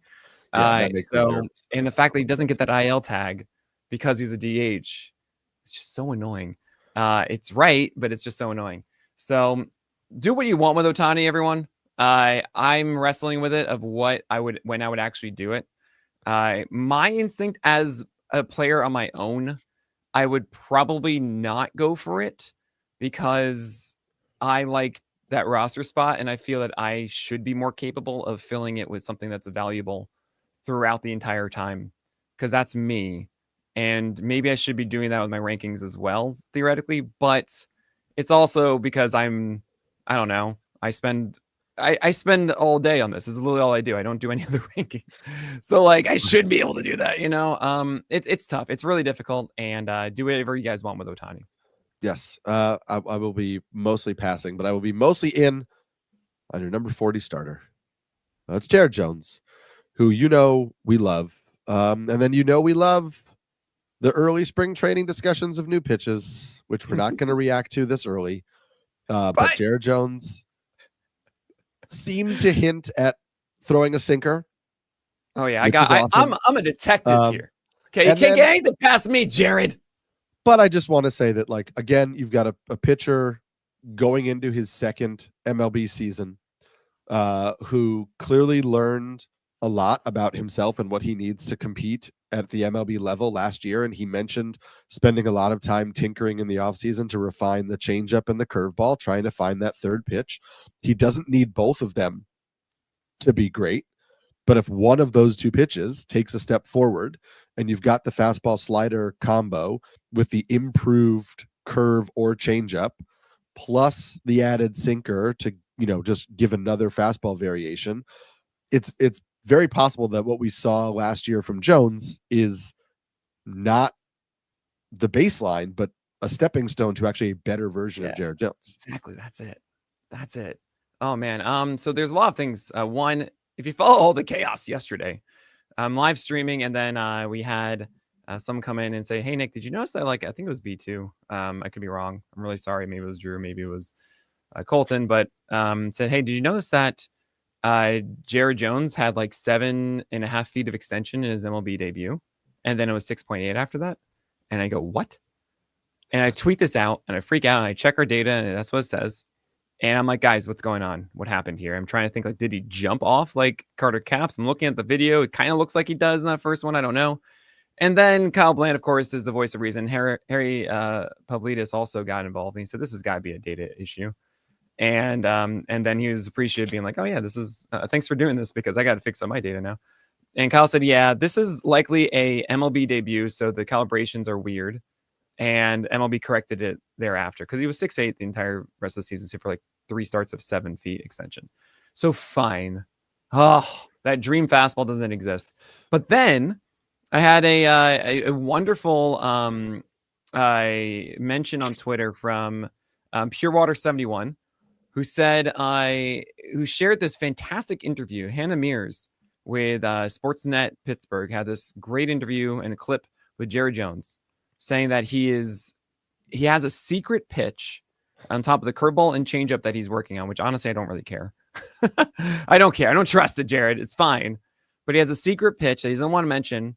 So, and the fact that he doesn't get that IL tag because he's a DH, it's just so annoying. It's right, but it's just so annoying. So do what you want with Otani, everyone. I'm wrestling with it of when I would actually do it. My instinct as a player on my own, I would probably not go for it because I like that roster spot and I feel that I should be more capable of filling it with something that's valuable throughout the entire time because that's me. And maybe I should be doing that with my rankings as well, theoretically, but it's also because I don't know, I spend all day on this. This is literally all I do. I don't do any other rankings. So like I should be able to do that, it's tough. It's really difficult and do whatever you guys want with Otani. Yes. I will be mostly passing, but I will be mostly in on your number 40 starter. That's Jared Jones, who we love. And then we love the early spring training discussions of new pitches, which we're not going to react to this early. But Jared Jones seemed to hint at throwing a sinker. Oh yeah, awesome. I'm a detective here. Okay, you can't get anything past me, Jared. But I just want to say that, like, again, you've got a pitcher going into his second MLB season, who clearly learned a lot about himself and what he needs to compete at the MLB level last year. And he mentioned spending a lot of time tinkering in the offseason to refine the changeup and the curveball, trying to find that third pitch. He doesn't need both of them to be great. But if one of those two pitches takes a step forward and you've got the fastball slider combo with the improved curve or changeup, plus the added sinker to, just give another fastball variation, it's very possible that what we saw last year from Jones is not the baseline, but a stepping stone to actually a better version of Jared Jones. Exactly. That's it. Oh man. So there's a lot of things. One, if you follow all the chaos yesterday, I'm live streaming, and then we had someone come in and say, "Hey Nick, did you notice that? Like, I think it was B2. I could be wrong. I'm really sorry. Maybe it was Drew. Maybe it was Colton. But said, hey, did you notice that Jared Jones had like 7.5 feet of extension in his MLB debut, and then it was 6.8 after that?" And I go, "What?" And I tweet this out, and I freak out, and I check our data, and that's what it says. And I'm like, guys, what's going on? What happened here? I'm trying to think, like, did he jump off like Carter Capps? I'm looking at the video. It kind of looks like he does in that first one. I don't know. And then Kyle Bland, of course, is the voice of reason. Harry Pavlidis also got involved. And he said, this has got to be a data issue. And then he was appreciative, being like, oh, yeah, this is thanks for doing this because I got to fix up my data now. And Kyle said, yeah, this is likely a MLB debut. So the calibrations are weird. And MLB corrected it thereafter because he was 6'8" the entire rest of the season, for like 3 starts of 7 feet extension. So fine. Oh, that dream fastball doesn't exist. But then I had a wonderful mention on Twitter from Purewater71, who said who shared this fantastic interview. Hannah Mears with Sportsnet Pittsburgh had this great interview and a clip with Jared Jones, saying that he has a secret pitch on top of the curveball and changeup that he's working on, which honestly, I don't really care. I don't care. I don't trust it, Jared. It's fine. But he has a secret pitch that he doesn't want to mention.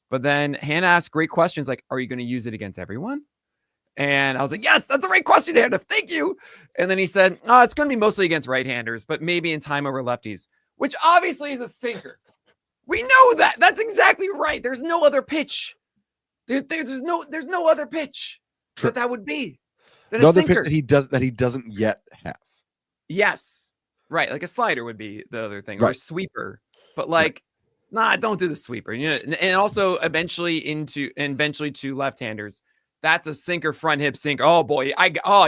But then Hannah asked great questions like, are you going to use it against everyone? And I was like, yes, that's a great question, Hannah. Thank you. And then he said, it's going to be mostly against right-handers, but maybe in time over lefties, which obviously is a sinker. We know that. That's exactly right. There's no other pitch. There's no other pitch that would be than no a other sinker. pitch that he doesn't yet have. Yes, right. Like a slider would be the other thing, right. Or a sweeper. But like, nah, don't do the sweeper. You know, and also eventually to left-handers. That's a sinker, front hip sinker. Oh boy,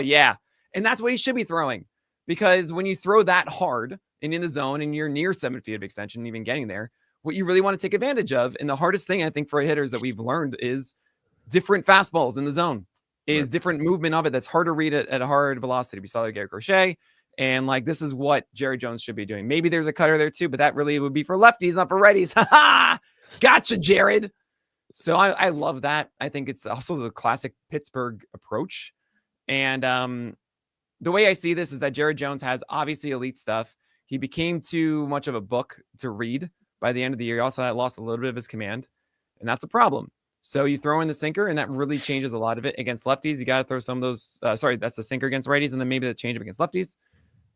yeah, and that's what he should be throwing, because when you throw that hard and in the zone and you're near 7 feet of extension, even getting there, what you really want to take advantage of, and the hardest thing I think for hitters that we've learned is different fastballs in the zone, is different movement of it. That's hard to read at a hard velocity. We saw that Garrett Crochet. And like, this is what Jared Jones should be doing. Maybe there's a cutter there too, but that really would be for lefties, not for righties. Ha! Gotcha, Jared. So I love that. I think it's also the classic Pittsburgh approach. And the way I see this is that Jared Jones has obviously elite stuff. He became too much of a book to read by the end of the year. He also lost a little bit of his command, and that's a problem. So you throw in the sinker, and that really changes a lot of it. Against lefties, you got to throw some of those. That's the sinker against righties, and then maybe the change up against lefties.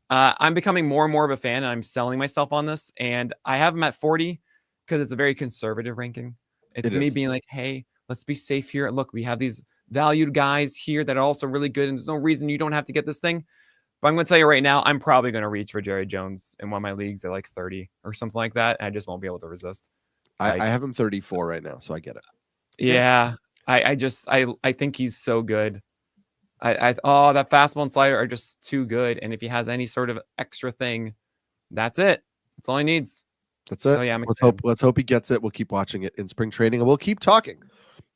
I'm becoming more and more of a fan, and I'm selling myself on this. And I have him at 40 because it's a very conservative ranking. It's me being like, hey, let's be safe here. Look, we have these valued guys here that are also really good, and there's no reason you don't have to get this thing. But I'm going to tell you right now, I'm probably going to reach for Jared Jones in one of my leagues at like 30 or something like that. And I just won't be able to resist. I have him 34 right now, so I get it. Yeah, I think he's so good. That fastball and slider are just too good. And if he has any sort of extra thing, that's it. That's all he needs. That's it. So yeah, let's hope he gets it. We'll keep watching it in spring training, and we'll keep talking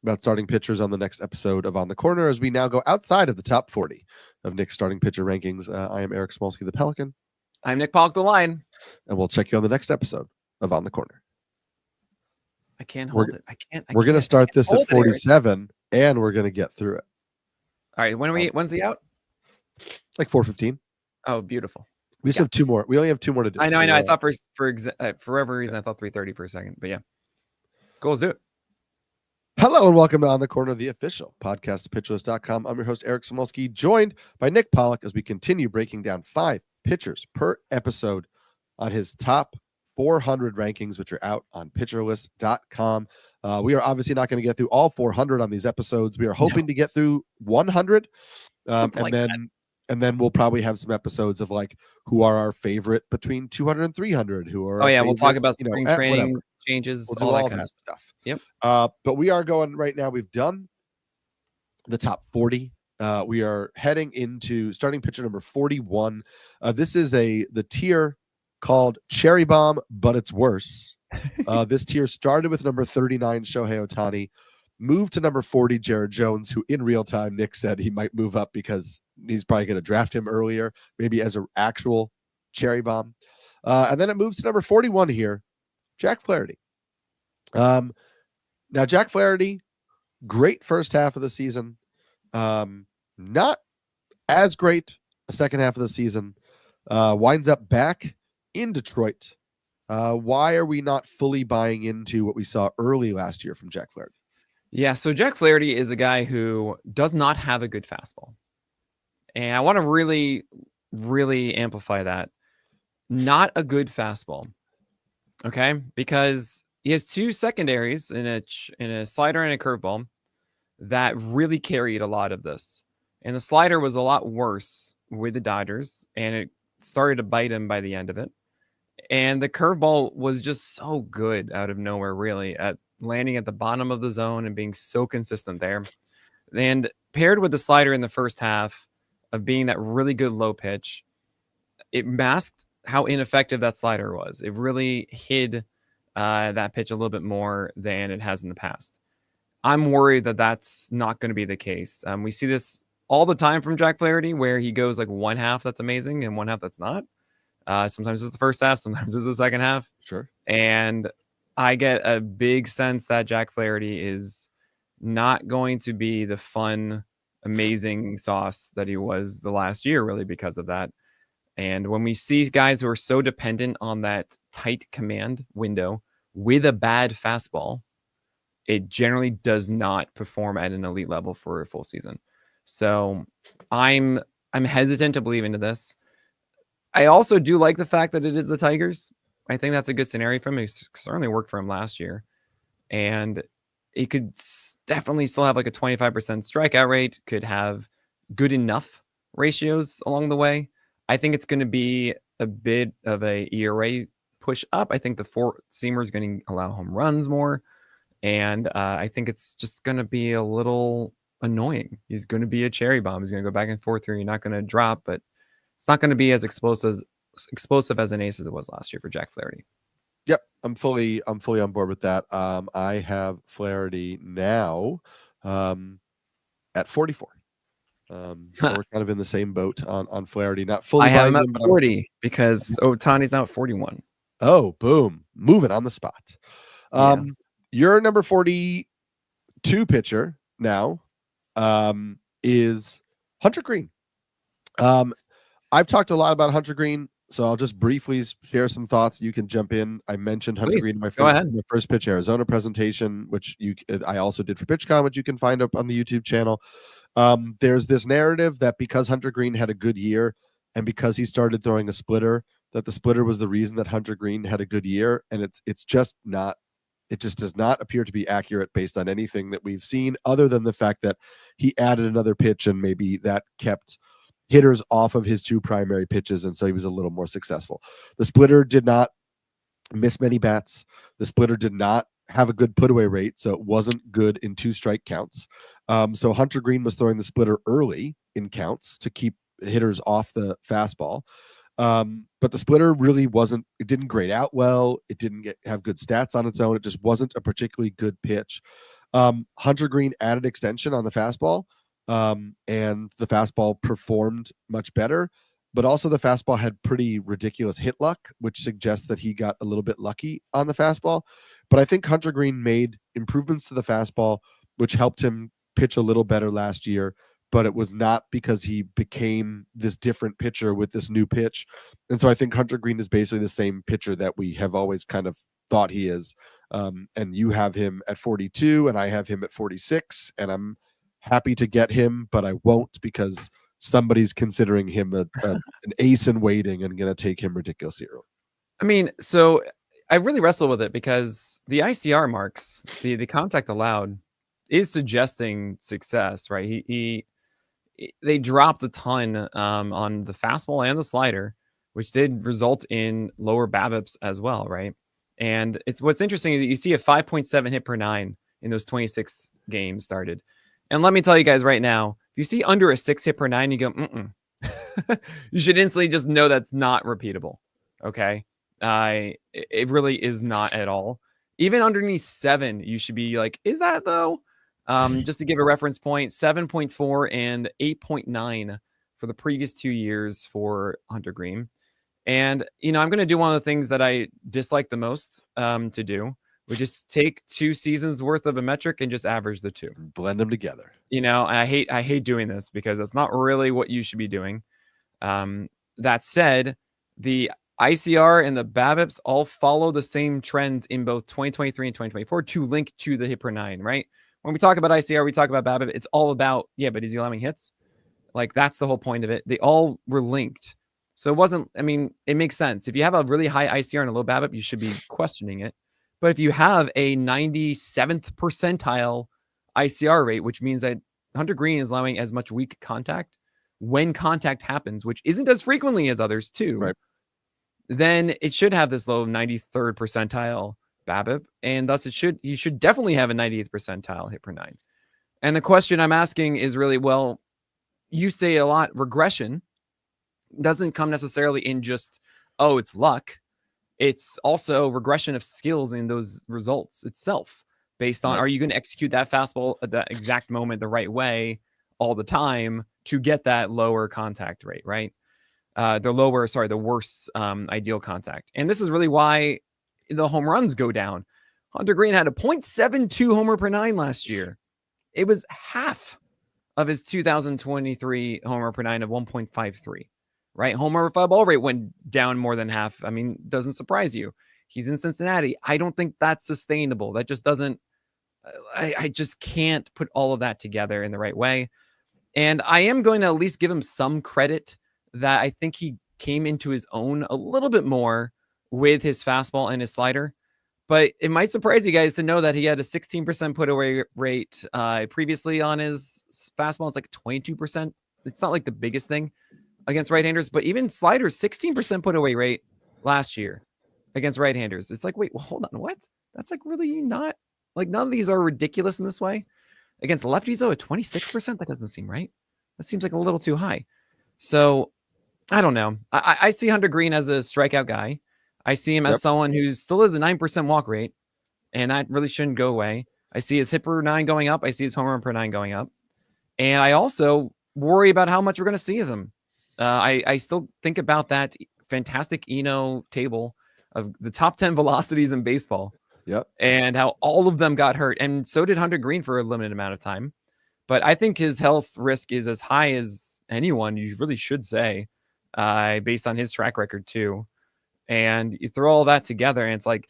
about starting pitchers on the next episode of On the Corner as we now go outside of the top 40 of Nick's starting pitcher rankings. I am Eric Smolsky, the Pelican. I'm Nick Pollock, the Lion. And we'll check you on the next episode of On the Corner. I can't hold it. We're going to start this at 47, and we're going to get through it. All right. When's he out? Like 4:15. Oh, beautiful. We just have two more. We only have two more to do. I know. I thought for whatever reason, I thought 3:30 for a second, but yeah. Go, let's do it. Hello and welcome to On the Corner, the official podcast of pitcherlist.com. I'm your host, Eric Smolsky, joined by Nick Pollock as we continue breaking down 5 pitchers per episode on his top 400 rankings, which are out on pitcherlist.com. We are obviously not going to get through all 400 on these episodes. We are hoping to get through 100. And then we'll probably have some episodes of like who are our favorite between 200 and 300. Who are we'll talk about spring training changes, we'll do all that stuff. Yep. But we are going right now. We've done the top 40. We are heading into starting pitcher number 41. This is the tier called Cherry Bomb, but it's worse. This tier started with number 39, Shohei Otani, moved to number 40, Jared Jones, who in real time, Nick said he might move up because he's probably going to draft him earlier, maybe as an actual Cherry Bomb. And then it moves to number 41 here, Jack Flaherty. Now, Jack Flaherty, great first half of the season. Not as great a second half of the season. Winds up back in Detroit. Why are we not fully buying into what we saw early last year from Jack Flaherty? Yeah, so Jack Flaherty is a guy who does not have a good fastball. And I want to really, really amplify that. Not a good fastball. Okay? Because he has 2 secondaries in a slider and a curveball that really carried a lot of this. And the slider was a lot worse with the Dodgers, and it started to bite him by the end of it. And the curveball was just so good out of nowhere, really, at landing at the bottom of the zone and being so consistent there. And paired with the slider in the first half of being that really good low pitch, it masked how ineffective that slider was. It really hid that pitch a little bit more than it has in the past. I'm worried that that's not going to be the case. We see this all the time from Jack Flaherty, where he goes like one half that's amazing and one half that's not. Sometimes it's the first half, sometimes it's the second half. Sure. And I get a big sense that Jack Flaherty is not going to be the fun, amazing sauce that he was the last year, really, because of that. And when we see guys who are so dependent on that tight command window with a bad fastball, it generally does not perform at an elite level for a full season. So I'm hesitant to believe into this. I also do like the fact that it is the Tigers. I think that's a good scenario for him. It certainly worked for him last year. And he could definitely still have like a 25% strikeout rate, could have good enough ratios along the way. I think it's going to be a bit of a ERA push up. I think the four seamer is going to allow home runs more. And I think it's just going to be a little annoying. He's going to be a cherry bomb. He's going to go back and forth here. You're not going to drop, but it's not going to be as explosive as an ace as it was last year for Jack Flaherty. Yep, I'm fully on board with that. I have Flaherty now at 44. So we're kind of in the same boat on Flaherty. Not fully. I have him at 40 because Otani's now at 41. Oh, boom! Moving on the spot. Your number 42 pitcher now is Hunter Green. I've talked a lot about Hunter Green, so I'll just briefly share some thoughts. You can jump in. I mentioned Hunter Green in my first Pitch Arizona presentation, which I also did for PitchCon, which you can find up on the YouTube channel. There's this narrative that because Hunter Green had a good year and because he started throwing a splitter, that the splitter was the reason that Hunter Green had a good year, and it's just not. It just does not appear to be accurate based on anything that we've seen, other than the fact that he added another pitch and maybe that kept hitters off of his two primary pitches, and so he was a little more successful. The splitter did not miss many bats. The splitter did not have a good put away rate, so it wasn't good in 2 strike counts. So Hunter Green was throwing the splitter early in counts to keep hitters off the fastball. But the splitter really it didn't grade out well. It didn't have good stats on its own. It just wasn't a particularly good pitch. Hunter Green added extension on the fastball, and the fastball performed much better, but also the fastball had pretty ridiculous hit luck, which suggests that he got a little bit lucky on the fastball. But I think Hunter Green made improvements to the fastball, which helped him pitch a little better last year. But it was not because he became this different pitcher with this new pitch. And so I think Hunter Green is basically the same pitcher that we have always kind of thought he is. And you have him at 42 and I have him at 46, and I'm happy to get him, but I won't because somebody's considering him an ace in waiting and going to take him ridiculously early. I mean, so I really wrestle with it because the ICR marks, the contact allowed, is suggesting success, right? They dropped a ton on the fastball and the slider, which did result in lower BABIPs as well, right? And what's interesting is that you see a 5.7 hit per 9 in those 26 games started. And let me tell you guys right now, if you see under a 6 hit per 9, you go, you should instantly just know that's not repeatable. Okay. It really is not at all. Even underneath 7, you should be like, is that though? Just to give a reference point, 7.4 and 8.9 for the previous 2 years for Hunter Green. And, I'm going to do one of the things that I dislike the most to do, which is take 2 seasons worth of a metric and just average the 2. Blend them together. I hate doing this because that's not really what you should be doing. That said, the ICR and the BABIPs all follow the same trends in both 2023 and 2024 to link to the hit per 9, right? When we talk about ICR, we talk about BABIP. It's all about, but is he allowing hits? Like, that's the whole point of it. They all were linked. So it makes sense. If you have a really high ICR and a low BABIP, you should be questioning it. But if you have a 97th percentile ICR rate, which means that Hunter Green is allowing as much weak contact when contact happens, which isn't as frequently as others too, right, then it should have this low 93rd percentile BABIP, and thus you should definitely have a 90th percentile hit per 9. And the question I'm asking is really, well, you say a lot, regression doesn't come necessarily in just, it's luck. It's also regression of skills in those results itself, based on, are you going to execute that fastball at that exact moment the right way all the time to get that lower contact rate, right? The worse ideal contact. And this is really why the home runs go down. Hunter Green had a 0.72 homer per 9 last year. It was half of his 2023 homer per 9 of 1.53, right? Homer fly ball rate went down more than half. Doesn't surprise you. He's in Cincinnati. I don't think that's sustainable. That just doesn't, I just can't put all of that together in the right way. And I am going to at least give him some credit that I think he came into his own a little bit more with his fastball and his slider. But it might surprise you guys to know that he had a 16% put away rate previously on his fastball. It's like 22%. It's not like the biggest thing against right-handers, but even sliders, 16% put away rate last year. against right-handers. It's like, wait, well, hold on, what? That's like really not like none of these are ridiculous in this way. Against lefties, though, at 26%, that doesn't seem right. That seems like a little too high. So I don't know. I see Hunter Green as a strikeout guy. I see him as someone who still has a 9% walk rate, and that really shouldn't go away. I see his hit per 9 going up. I see his home run per 9 going up. And I also worry about how much we're going to see of him. I still think about that fantastic Eno table of the top 10 velocities in baseball. Yep. And how all of them got hurt. And so did Hunter Green for a limited amount of time. But I think his health risk is as high as anyone you really should say, based on his track record too. And you throw all that together and it's like,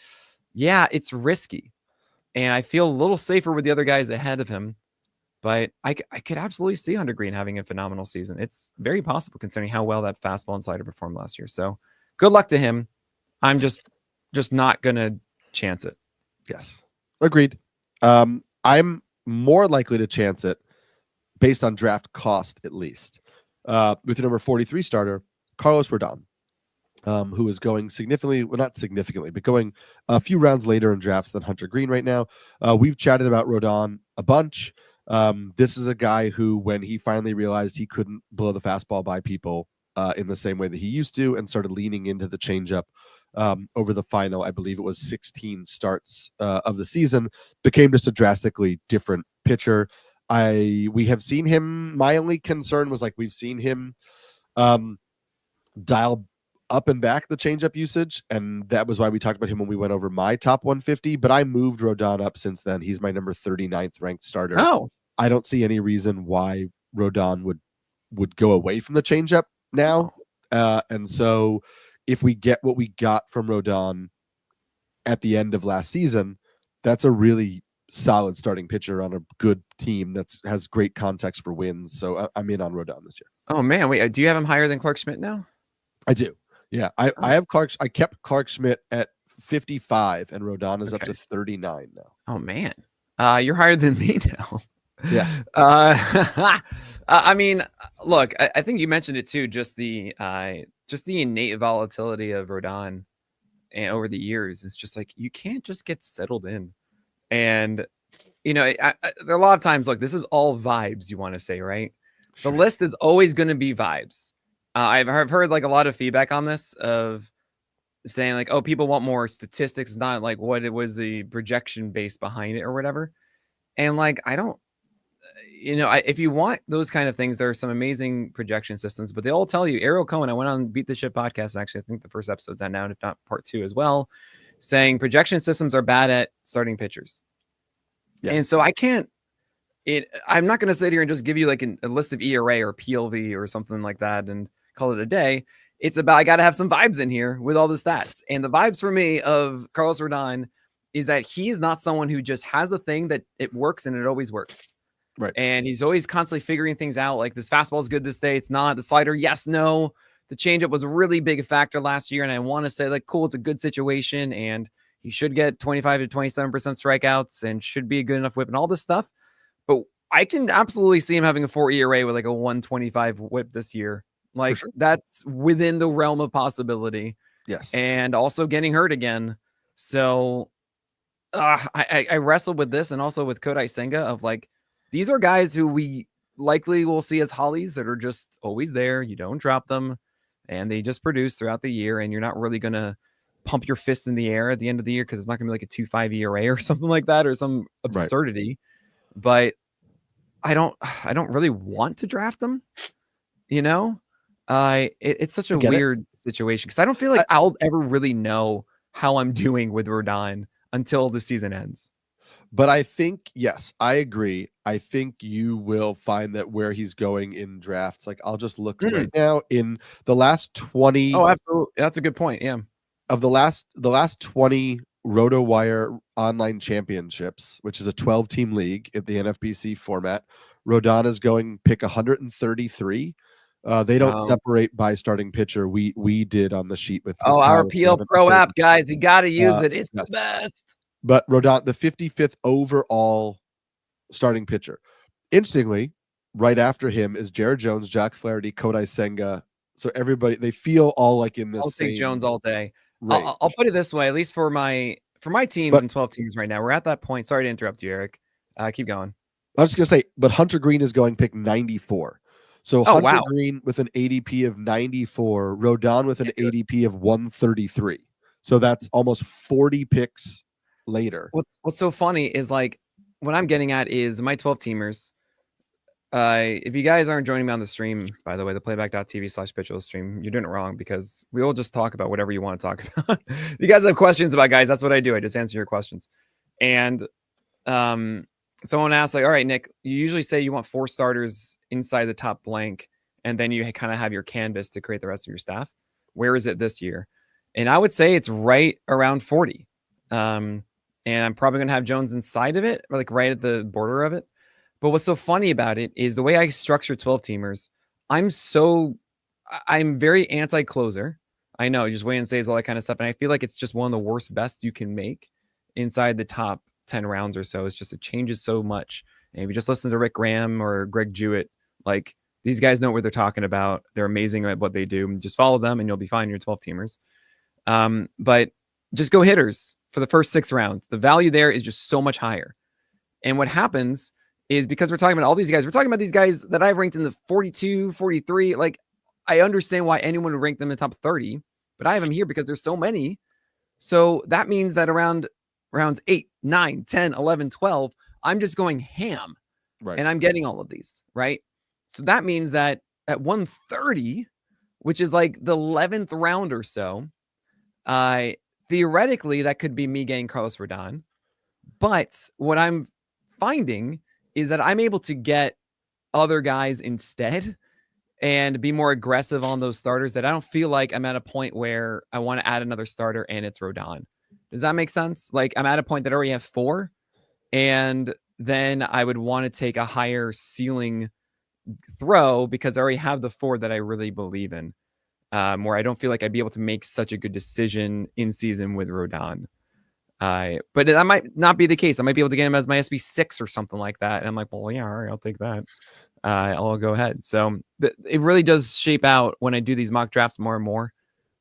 yeah, it's risky. And I feel a little safer with the other guys ahead of him. But I could absolutely see Hunter Green having a phenomenal season. It's very possible considering how well that fastball and slider performed last year. So good luck to him. I'm just not going to chance it. Yes. Agreed. I'm more likely to chance it based on draft cost, at least. With the number 43 starter, Carlos Rodon, who is going significantly, well, not significantly, but going a few rounds later in drafts than Hunter Green right now. We've chatted about Rodon a bunch. This is a guy who, when he finally realized he couldn't blow the fastball by people in the same way that he used to and started leaning into the changeup over the final, I believe it was 16 starts of the season, became just a drastically different pitcher. We have seen him. My only concern was we've seen him dial up and back the changeup usage, and that was why we talked about him when we went over my top 150. But I moved Rodon up since then. He's my number 39th ranked starter. Oh, I don't see any reason why Rodon would go away from the changeup now. And so if we get what we got from Rodon at the end of last season, that's a really solid starting pitcher on a good team that has great context for wins. So I'm in on Rodon this year. Oh man, wait, do you have him higher than Clark Schmidt now? I do. Yeah, I have I kept Clark Schmidt at 55, and Rodon is up to 39 now. Oh man, you're higher than me now. Yeah. I mean, look, I think you mentioned it too. Just the innate volatility of Rodon, and over the years, it's just like you can't just get settled in. And there are a lot of times, look, this is all vibes. You want to say, right? Sure. The list is always going to be vibes. I've heard a lot of feedback on this of saying oh, people want more statistics, not what it was the projection base behind it or whatever. And I don't, if you want those kind of things, there are some amazing projection systems, but they all tell you. Ariel Cohen, I went on Beat the Ship podcast. Actually, I think the first episode's out now, if not part 2 as well, saying projection systems are bad at starting pitchers. Yes. And so I can't. I'm not going to sit here and just give you a list of ERA or PLV or something like that and call it a day. It's about I got to have some vibes in here with all the stats. And the vibes for me of Carlos Rodon is that he's not someone who just has a thing that it works and it always works. Right. And he's always constantly figuring things out. This fastball is good this day. It's not. The slider, yes, no. The changeup was a really big factor last year. And I want to say cool, it's a good situation. And he should get 25 to 27% strikeouts and should be a good enough whip and all this stuff. But I can absolutely see him having a 4 ERA with a 125 whip this year. Sure. That's within the realm of possibility. Yes. And also getting hurt again. So I wrestled with this and also with Kodai Senga of these are guys who we likely will see as hollies that are just always there. You don't drop them and they just produce throughout the year. And you're not really going to pump your fist in the air at the end of the year because it's not going to be a 2.5 ERA or something like that or some absurdity. Right. But I don't really want to draft them. It's such a weird situation because I don't feel like I'll ever really know how I'm doing with Rodon until the season ends. But I think, yes, I agree. I think you will find that where he's going in drafts, I'll just look right now in the last 20. Oh, absolutely. That's a good point. Yeah. Of the last 20 RotoWire online championships, which is a 12-team league at the NFBC format, Rodon is going pick 133. They don't separate by starting pitcher. We did on the sheet with our PL Pro app, guys. You got to use it. It's the best. But Rodon, the 55th overall starting pitcher. Interestingly, right after him is Jared Jones, Jack Flaherty, Kodai Senga. So everybody, they feel all in this. I'll take Jones all day. I'll put it this way, at least for my teams and 12 teams right now, we're at that point. Sorry to interrupt you, Eric. Keep going. I was just going to say, but Hunter Green is going pick 94. So Hunter Green with an ADP of 94, Rodon with an ADP of 133. So that's almost 40 picks later. What's so funny is like what I'm getting at is my 12 teamers. If you guys aren't joining me on the stream, by the way, the playback.tv/pitchers stream, you're doing it wrong because we all just talk about whatever you want to talk about. If you guys have questions about guys, that's what I do. I just answer your questions. And someone asked, like, all right, Nick, you usually say you want 4 starters inside the top blank, and then you kind of have your canvas to create the rest of your staff. Where is it this year? And I would say it's right around 40. And I'm probably going to have Jones inside of it, or like right at the border of it. But what's so funny about it is the way I structure 12 teamers, I'm very anti-closer. I know, just wait and saves, all that kind of stuff. And I feel like it's just one of the worst bets you can make inside the top 10 rounds or so. It's just, it changes so much. And if you just listen to Rick Graham or Greg Jewett, like these guys know what they're talking about. They're amazing at what they do. Just follow them and you'll be fine. Your 12 teamers. But just go hitters for the first 6 rounds. The value there is just so much higher. And what happens is, because we're talking about all these guys, we're talking about these guys that I've ranked in the 42, 43. Like, I understand why anyone would rank them in the top 30, but I have them here because there's so many. So that means that around rounds 8, 9, 10, 11, 12, I'm just going ham. Right. And I'm getting all of these, right? So that means that at 130, which is like the 11th round or so, theoretically, that could be me getting Carlos Rodon. But what I'm finding is that I'm able to get other guys instead and be more aggressive on those starters, that I don't feel like I'm at a point where I want to add another starter and it's Rodon. Does that make sense? Like, I'm at a point that I already have 4, and then I would want to take a higher ceiling throw because I already have the 4 that I really believe in, where I don't feel like I'd be able to make such a good decision in season with Rodon. But that might not be the case. I might be able to get him as my SB6 or something like that. And I'm like, well, yeah, all right, I'll take that. I'll go ahead. So it really does shape out when I do these mock drafts more and more.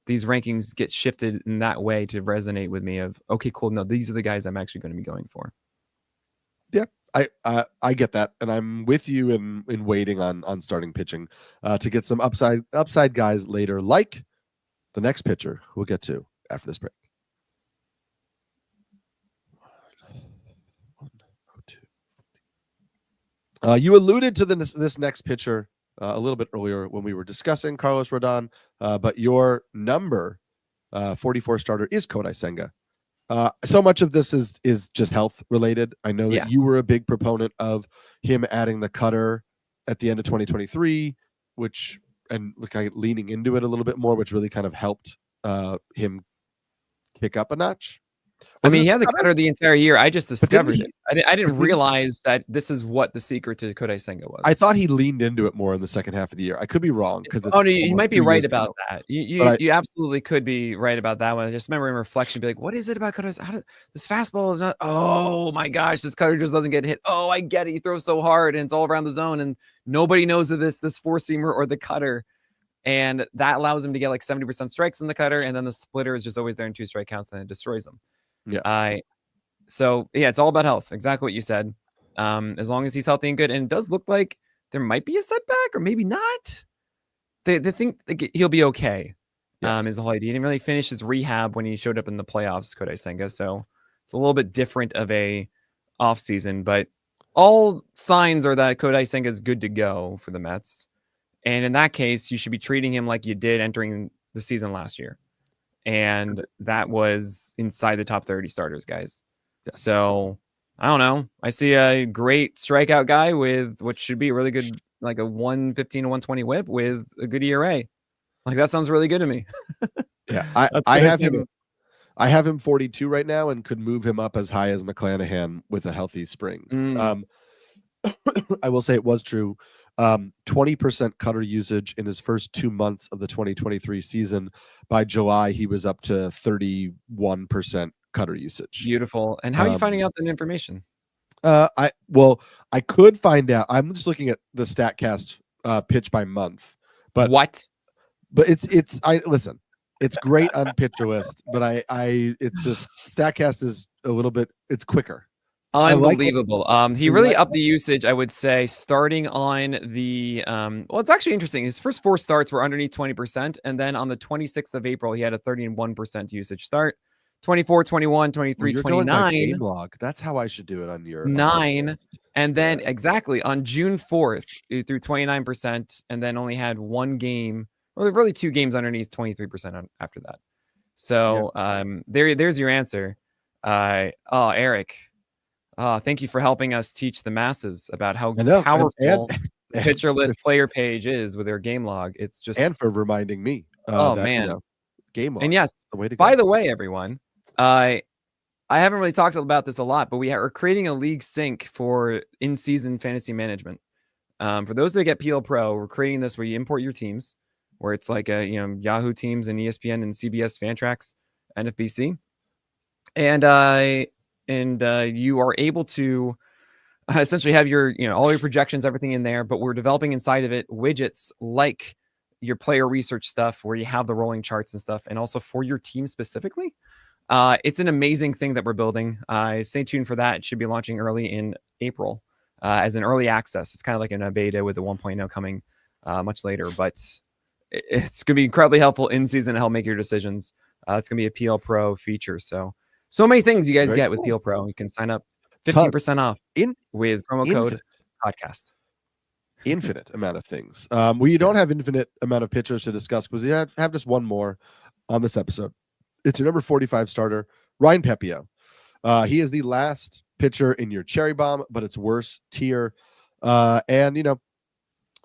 These rankings get shifted in that way to resonate with me of, okay, cool. No, these are the guys I'm actually going to be going for. Yeah, I get that. And I'm with you in waiting on starting pitching to get some upside guys later, like the next pitcher we'll get to after this break. You alluded to this next pitcher a little bit earlier when we were discussing Carlos Rodon, but your number 44 starter is Kodai Senga. So much of this is just health related. I know that you were a big proponent of him adding the cutter at the end of 2023, and leaning into it a little bit more, which really kind of helped him kick up a notch. I mean, he had the cutter the entire year. I just discovered it. I didn't realize that this is what the secret to Kodai Senga was. I thought he leaned into it more in the second half of the year. I could be wrong because no, you might be right about that. You absolutely could be right about that one. I just remember in reflection, be like, what is it about Kodai? This fastball is not. Oh my gosh, this cutter just doesn't get hit. Oh, I get it. He throws so hard and it's all around the zone, and nobody knows of this 4-seamer or the cutter. And that allows him to get like 70% strikes in the cutter, and then the splitter is just always there in 2 strike counts, and it destroys them. Yeah. So yeah, it's all about health. Exactly what you said. As long as he's healthy and good, and it does look like there might be a setback, or maybe not. They think he'll be okay. Yes. Is the whole idea. He didn't really finish his rehab when he showed up in the playoffs, Kodai Senga. So it's a little bit different of a off season, but all signs are that Kodai Senga is good to go for the Mets. And in that case, you should be treating him like you did entering the season last year. And that was inside the top 30 starters, guys. Yeah. So I don't know. I see a great strikeout guy with what should be a really good, like a 115 to 120 whip with a good ERA. Like, that sounds really good to me. Yeah. I have him 42 right now and could move him up as high as McClanahan with a healthy spring. I will say it was true. 20% cutter usage in his first 2 months of the 2023 season. By July, he was up to 31% cutter usage. Beautiful. And how are you finding out that information? I could find out. I'm just looking at the StatCast pitch by month. But what? But it's listen. It's great on Pitcher List, but it's just Statcast is a little bit. It's quicker. Unbelievable. He really upped the usage, I would say, starting on the well, it's actually interesting. His first 4 starts were underneath 20%, and then on the 26th of April, he had a 31% usage start. 24, 21, 23, 29. Game log. That's how I should do it on your 9. And then exactly on June 4th, he threw 29% and then only had 1 game, well, really 2 games underneath 23% after that. So there's your answer. Eric. Thank you for helping us teach the masses about how powerful the Pitcher List player page is with their game log. It's just, and for reminding me. Man, game log. And yes, by the way, everyone, I haven't really talked about this a lot, but we are creating a league sync for in-season fantasy management. For those that get PL Pro, we're creating this where you import your teams, where it's like Yahoo teams and ESPN and CBS Fantrax, NFBC, and you are able to essentially have your all your projections, everything in there. But we're developing inside of it widgets like your player research stuff, where you have the rolling charts and stuff, and also for your team specifically. It's an amazing thing that we're building. Stay tuned for that. It should be launching early in April as an early access. It's kind of like in a beta with the 1.0 coming much later, but it's going to be incredibly helpful in season to help make your decisions. It's going to be a PL Pro feature. So many things you guys get with PL Pro. You can sign up 15% off with promo code podcast. Infinite amount of things. We don't have infinite amount of pitchers to discuss because we have just one more on this episode. It's your number 45 starter, Ryan Pepiot. He is the last pitcher in your cherry bomb, but it's worse tier. And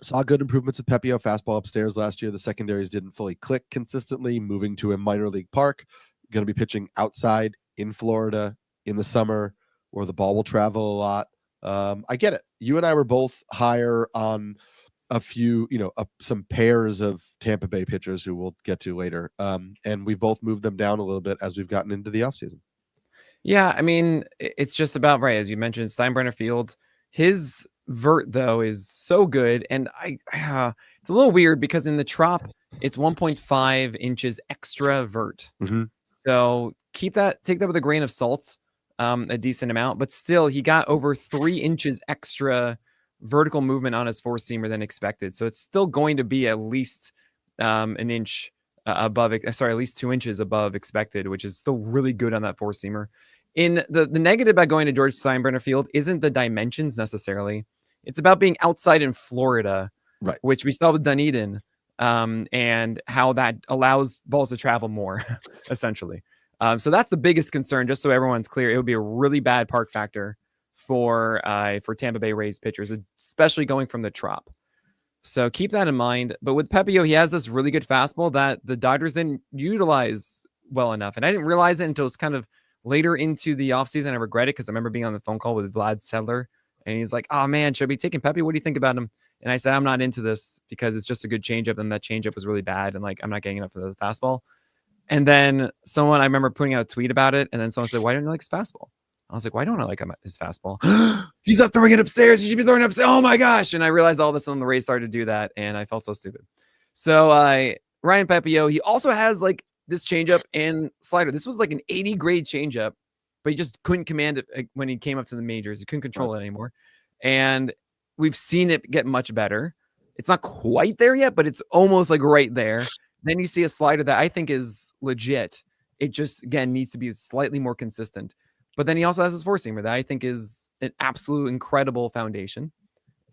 saw good improvements with Pepiot fastball upstairs last year. The secondaries didn't fully click consistently, moving to a minor league park. Going to be pitching outside in Florida in the summer where the ball will travel a lot. I get it. You and I were both higher on a few, some pairs of Tampa Bay pitchers who we'll get to later. And we both moved them down a little bit as we've gotten into the offseason. Yeah, I mean, it's just about right. As you mentioned, Steinbrenner Field, his vert, though, is so good. And it's a little weird because in the Trop, it's 1.5 inches extra vert. Mm-hmm. So take that with a grain of salt, a decent amount. But still, he got over 3 inches extra vertical movement on his four-seamer than expected. So it's still going to be at least an inch above, at least 2 inches above expected, which is still really good on that four-seamer. In the negative by going to George Steinbrenner Field isn't the dimensions necessarily. It's about being outside in Florida, right? Which we saw with Dunedin, and how that allows balls to travel more, essentially. So that's the biggest concern, just so everyone's clear. It would be a really bad park factor for Tampa Bay Rays pitchers, especially going from the Trop. So keep that in mind. But with Pepiot, he has this really good fastball that the Dodgers didn't utilize well enough. And I didn't realize it until it's kind of later into the offseason. I regret it because I remember being on the phone call with Vlad Sedler, and he's like, "Oh man, should I be taking Pepiot? What do you think about him?" And I said, "I'm not into this because it's just a good changeup, and that changeup was really bad, and I'm not getting enough of the fastball." And then I remember putting out a tweet about it, and then someone said, "Why don't you like his fastball?" I was like, "Why don't I like his fastball?" He's up throwing it upstairs. He should be throwing it upstairs. Oh my gosh. And I realized all of a sudden the Rays started to do that, and I felt so stupid. So Ryan Pepiot, he also has this changeup and slider. This was like an 80 grade changeup, but he just couldn't command it when he came up to the majors. He couldn't control it anymore. And we've seen it get much better. It's not quite there yet, but it's almost right there. Then you see a slider that I think is legit. It just, again, needs to be slightly more consistent. But then he also has his four-seamer that I think is an absolute incredible foundation.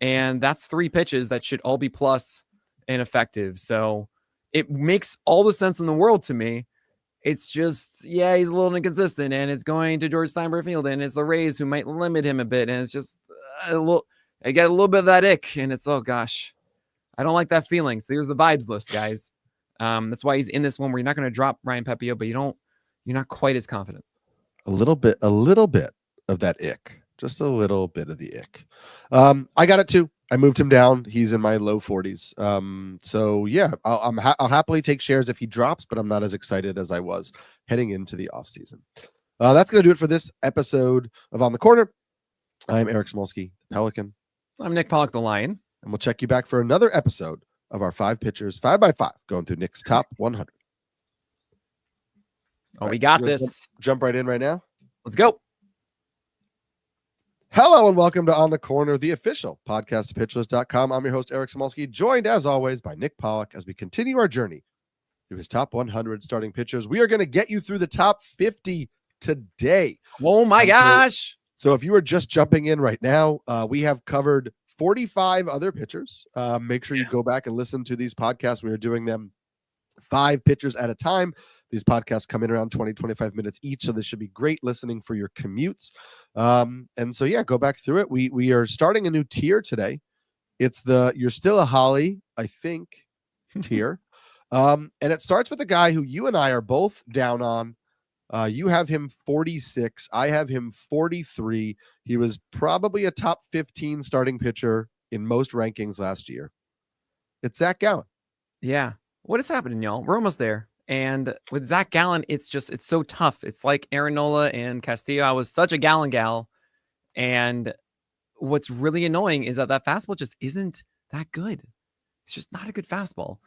And that's 3 pitches that should all be plus and effective. So it makes all the sense in the world to me. It's just, he's a little inconsistent, and it's going to George Steinbrenner Field, and it's the Rays who might limit him a bit. And it's just I get a little bit of that ick, and it's, oh gosh, I don't like that feeling. So here's the vibes list, guys. That's why he's in this one where you're not going to drop Ryan Pepiot, but you're not quite as confident. A little bit of that ick, just a little bit of the ick. I got it too. I moved him down. He's in my low 40s. So yeah, I'll happily take shares if he drops, but I'm not as excited as I was heading into the off season. That's going to do it for this episode of On the Corner. I'm Eric Smolsky, the Pelican. I'm Nick Pollock, the Lion. And we'll check you back for another episode of our 5 pitchers, 5x5, going through Nick's top 100. Oh, we got this. Jump right in right now. Let's go. Hello and welcome to On the Corner, the official podcast of pitchlist.com. I'm your host, Eric Smolsky, joined as always by Nick Pollock as we continue our journey through his top 100 starting pitchers. We are going to get you through the top 50 today. Oh my gosh. So if you are just jumping in right now, we have covered 45 other pitchers. Make sure you go back and listen to these podcasts. We are doing them 5 pitchers at a time. These podcasts come in around 20, 25 minutes each, so this should be great listening for your commutes. And so, yeah, go back through it. We are starting a new tier today. It's the You're Still a Holly, I think, tier. And it starts with a guy who you and I are both down on. You have him 46. I have him 43. He was probably a top 15 starting pitcher in most rankings last year. It's Zack Gallen. Yeah. What is happening, y'all? We're almost there. And with Zack Gallen, it's so tough. It's like Aaron Nola and Castillo. I was such a Gallen gal. And what's really annoying is that fastball just isn't that good. It's just not a good fastball.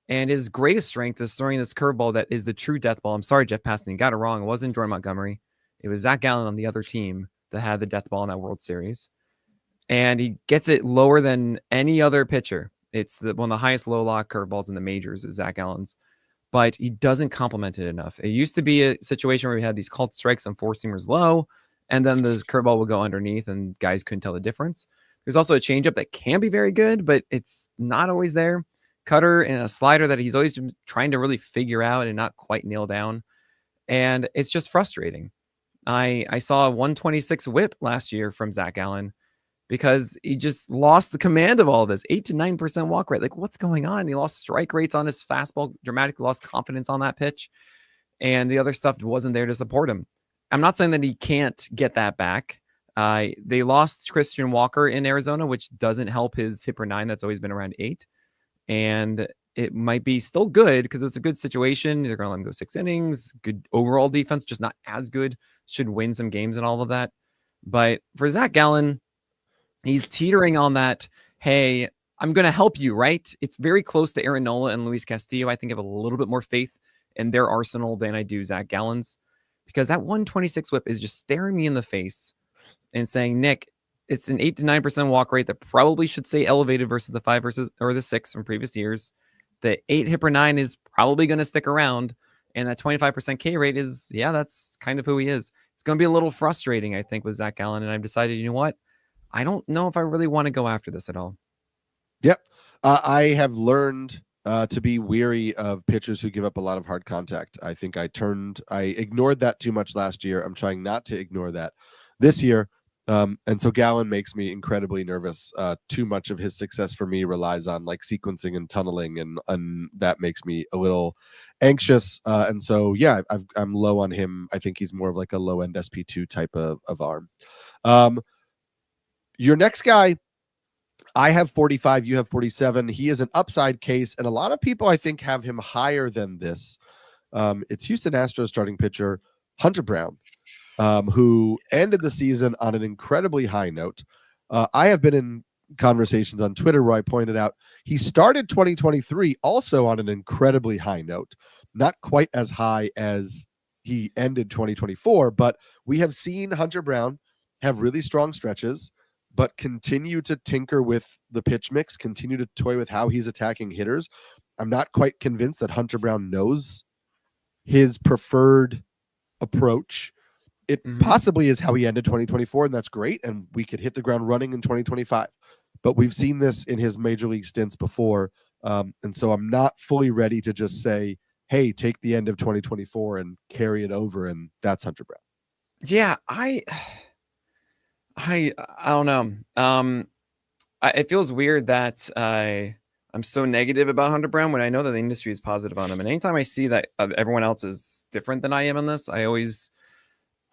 And his greatest strength is throwing this curveball that is the true death ball. I'm sorry, Jeff Passan, you got it wrong. It wasn't Jordan Montgomery. It was Zack Gallen on the other team that had the death ball in that World Series. And he gets it lower than any other pitcher. It's one of the highest low lock curveballs in the majors is Zack Gallen's. But he doesn't complement it enough. It used to be a situation where we had these called strikes and 4-seamers low, and then the curveball would go underneath and guys couldn't tell the difference. There's also a changeup that can be very good, but it's not always there. Cutter and a slider that he's always trying to really figure out and not quite nail down. And it's just frustrating. I saw a 126 whip last year from Zack Gallen because he just lost the command of all this. 8 to 9% walk rate. Like, what's going on? He lost strike rates on his fastball, dramatically lost confidence on that pitch. And the other stuff wasn't there to support him. I'm not saying that he can't get that back. They lost Christian Walker in Arizona, which doesn't help his hit per 9. That's always been around 8. And it might be still good because it's a good situation. They're going to let him go 6 innings. Good overall defense, just not as good. Should win some games and all of that. But for Zack Gallen, he's teetering on that, hey, I'm going to help you, right? It's very close to Aaron Nola and Luis Castillo. I think I have a little bit more faith in their arsenal than I do Zack Gallen's, because that 126 whip is just staring me in the face and saying, Nick, it's an 8 to 9% walk rate that probably should stay elevated versus the 5 or the 6 from previous years. The 8 hit per 9 is probably going to stick around. And that 25% K rate is, yeah, that's kind of who he is. It's going to be a little frustrating, I think, with Zack Gallen. And I've decided, you know what? I don't know if I really want to go after this at all. Yep. I have learned to be weary of pitchers who give up a lot of hard contact. I think I ignored that too much last year. I'm trying not to ignore that this year. And so Gallen makes me incredibly nervous. Too much of his success for me relies on like sequencing and tunneling, and that makes me a little anxious. And so, yeah, I'm low on him. I think he's more of like a low end SP2 type of arm. Your next guy, I have 45, you have 47. He is an upside case, and a lot of people, I think, have him higher than this. It's Houston Astros starting pitcher Hunter Brown, who ended the season on an incredibly high note. I have been in conversations on Twitter where I pointed out he started 2023 also on an incredibly high note, not quite as high as he ended 2024, but we have seen Hunter Brown have really strong stretches, but continue to tinker with the pitch mix, continue to toy with how he's attacking hitters. I'm not quite convinced that Hunter Brown knows his preferred approach. It possibly is how he ended 2024, and that's great, and we could hit the ground running in 2025. But we've seen this in his major league stints before, and so I'm not fully ready to just say, hey, take the end of 2024 and carry it over, and that's Hunter Brown. Yeah, I don't know. It feels weird that I'm so negative about Hunter Brown when I know that the industry is positive on him. And anytime I see that everyone else is different than I am in this, I always